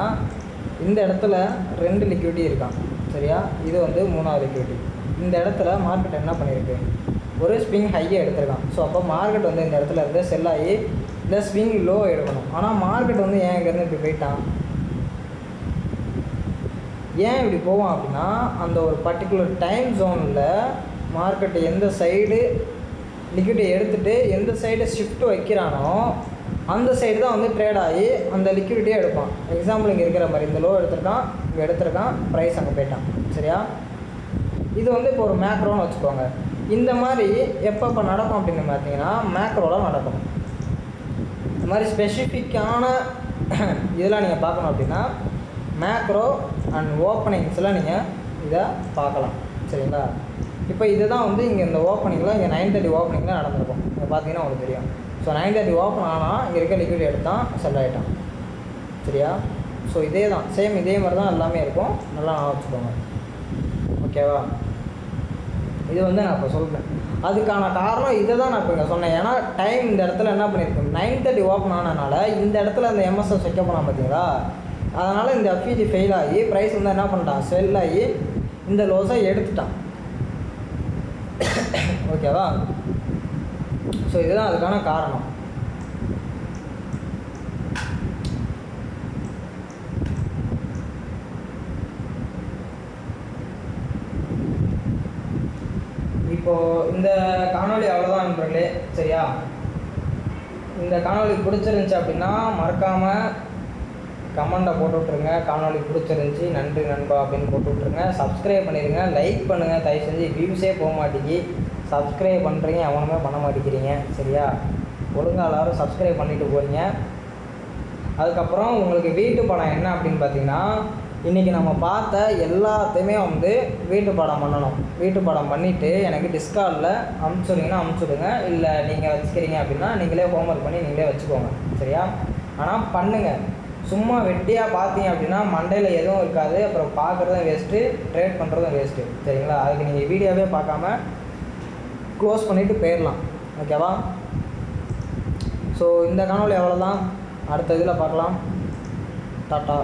இந்த இடத்துல 2 லிக்விடிட்டி இருக்கான். சரியா? இது வந்து 3வது லிக்விடிட்டி. இந்த இடத்துல மார்க்கெட் என்ன பண்ணியிருக்கு, ஒரு ஸ்விங் ஹையை எடுத்திருக்கான். ஸோ அப்போ மார்க்கெட் வந்து இந்த இடத்துல இருந்து செல் ஆகி இந்த ஸ்விங் லோ எடுக்கணும். ஆனால் மார்க்கெட் வந்து ஏன் இங்கேருந்து இப்படி போயிட்டான், ஏன் இப்படி போவான் அப்படின்னா அந்த ஒரு பர்டிகுலர் டைம் ஜோனில் மார்க்கெட் எந்த சைடு லிக்விடிட்டி எடுத்துகிட்டு எந்த சைடு ஷிஃப்ட் வைக்கிறானோ அந்த சைடு தான் வந்து ட்ரேட் ஆகி அந்த லிக்விடிட்டியே எடுப்பான். எக்ஸாம்பிள் இங்கே இருக்கிற மாதிரி இந்த லோ இங்கே எடுத்திருக்கான், ப்ரைஸ் அங்கே போயிட்டான். சரியா? இது வந்து இப்போ ஒரு மேக்ரோன்னு வச்சுக்கோங்க. இந்த மாதிரி எப்போ நடக்கும் அப்படின்னு பார்த்தீங்கன்னா மேக்ரோவில் நடக்கும். இந்த மாதிரி ஸ்பெசிஃபிக்கான இதெல்லாம் நீங்கள் பார்க்கணும் அப்படின்னா மேக்ரோ அண்ட் ஓப்பனிங்ஸில் நீங்கள் இதை பார்க்கலாம். சரிங்களா? இப்போ இதுதான் வந்து இங்கே இந்த ஓப்பனிங்கில் இங்கே 930 ஓப்பனிங்கில் நடந்திருக்கும். இங்கே பார்த்தீங்கன்னா உங்களுக்கு தெரியும். ஸோ 930 ஓப்பன் ஆனால் இங்கே இருக்க லிக்விட் எடுத்தான், செல் ஆகிட்டான். சரியா? ஸோ இதே தான், சேம் இதே மாதிரி தான் எல்லாமே இருக்கும். நல்லா நான் வச்சுக்கோங்க. ஓகேவா? இது வந்து நான் இப்போ சொல்கிறேன். அதுக்கான காரணம் இதை தான் நான் இப்போ இங்கே சொன்னேன். ஏன்னா டைம் இந்த இடத்துல என்ன பண்ணியிருக்கேன், 9:30 ஓப்பன் ஆனதுனால இந்த இடத்துல அந்த எம்எஸ்எஸ் வைக்க போனால் பார்த்தீங்களா, அதனால் இந்த எஃப்இஜி ஃபெயில் ஆகி ப்ரைஸ் வந்து என்ன பண்ணிட்டான், செல் ஆகி இந்த லோஸை எடுத்துட்டான். ஓகேவா? ஸோ இதுதான் அதுக்கான காரணம். இப்போது இந்த காணொலி அவ்வளோதான் நண்பர்களே. சரியா? இந்த காணொலி பிடிச்சிருந்துச்சி அப்படின்னா மறக்காமல் கமெண்ட்டை போட்டு விட்ருங்க. காணொலி பிடிச்சிருந்துச்சி, நன்றி நண்பா அப்படின்னு போட்டு விட்ருங்க. சப்ஸ்கிரைப் பண்ணிடுங்க, லைக் பண்ணுங்கள். தயவு செஞ்சு வியூஸே போக மாட்டேங்கி, சப்ஸ்கிரைப் பண்ணுறீங்க எவனுமே பண்ண மாட்டேங்கிறீங்க. சரியா? ஒழுங்காக எல்லோரும் சப்ஸ்கிரைப் பண்ணிவிட்டு போகிறீங்க. அதுக்கப்புறம் உங்களுக்கு வீட்டு படம் என்ன அப்படின்னு பார்த்தீங்கன்னா, இன்றைக்கி நம்ம பார்த்த எல்லாத்தையுமே வந்து வீட்டு படம் பண்ணணும். வீட்டு படம் பண்ணிவிட்டு எனக்கு டிஸ்கார்டில் அனுப்பிச்சுடுங்கன்னா அனுப்பிச்சுடுங்க. இல்லை நீங்கள் வச்சுக்கிறீங்க அப்படின்னா நீங்களே ஹோம்ஒர்க் பண்ணி நீங்களே வச்சுக்கோங்க. சரியா? ஆனால் பண்ணுங்கள். சும்மா வெட்டியாக பார்த்தீங்க அப்படின்னா மண்டையில் எதுவும் இருக்காது. அப்புறம் பார்க்குறதும் வேஸ்ட்டு, ட்ரேட் பண்ணுறதும் வேஸ்ட்டு. சரிங்களா? அதுக்கு நீங்கள் வீடியோவே பார்க்காம க்ளோஸ் பண்ணிவிட்டு போயிடலாம். ஓகேவா? ஸோ இந்த காணொலி அவ்வளோதான். அடுத்த இதில் பார்க்கலாம். டாட்டா.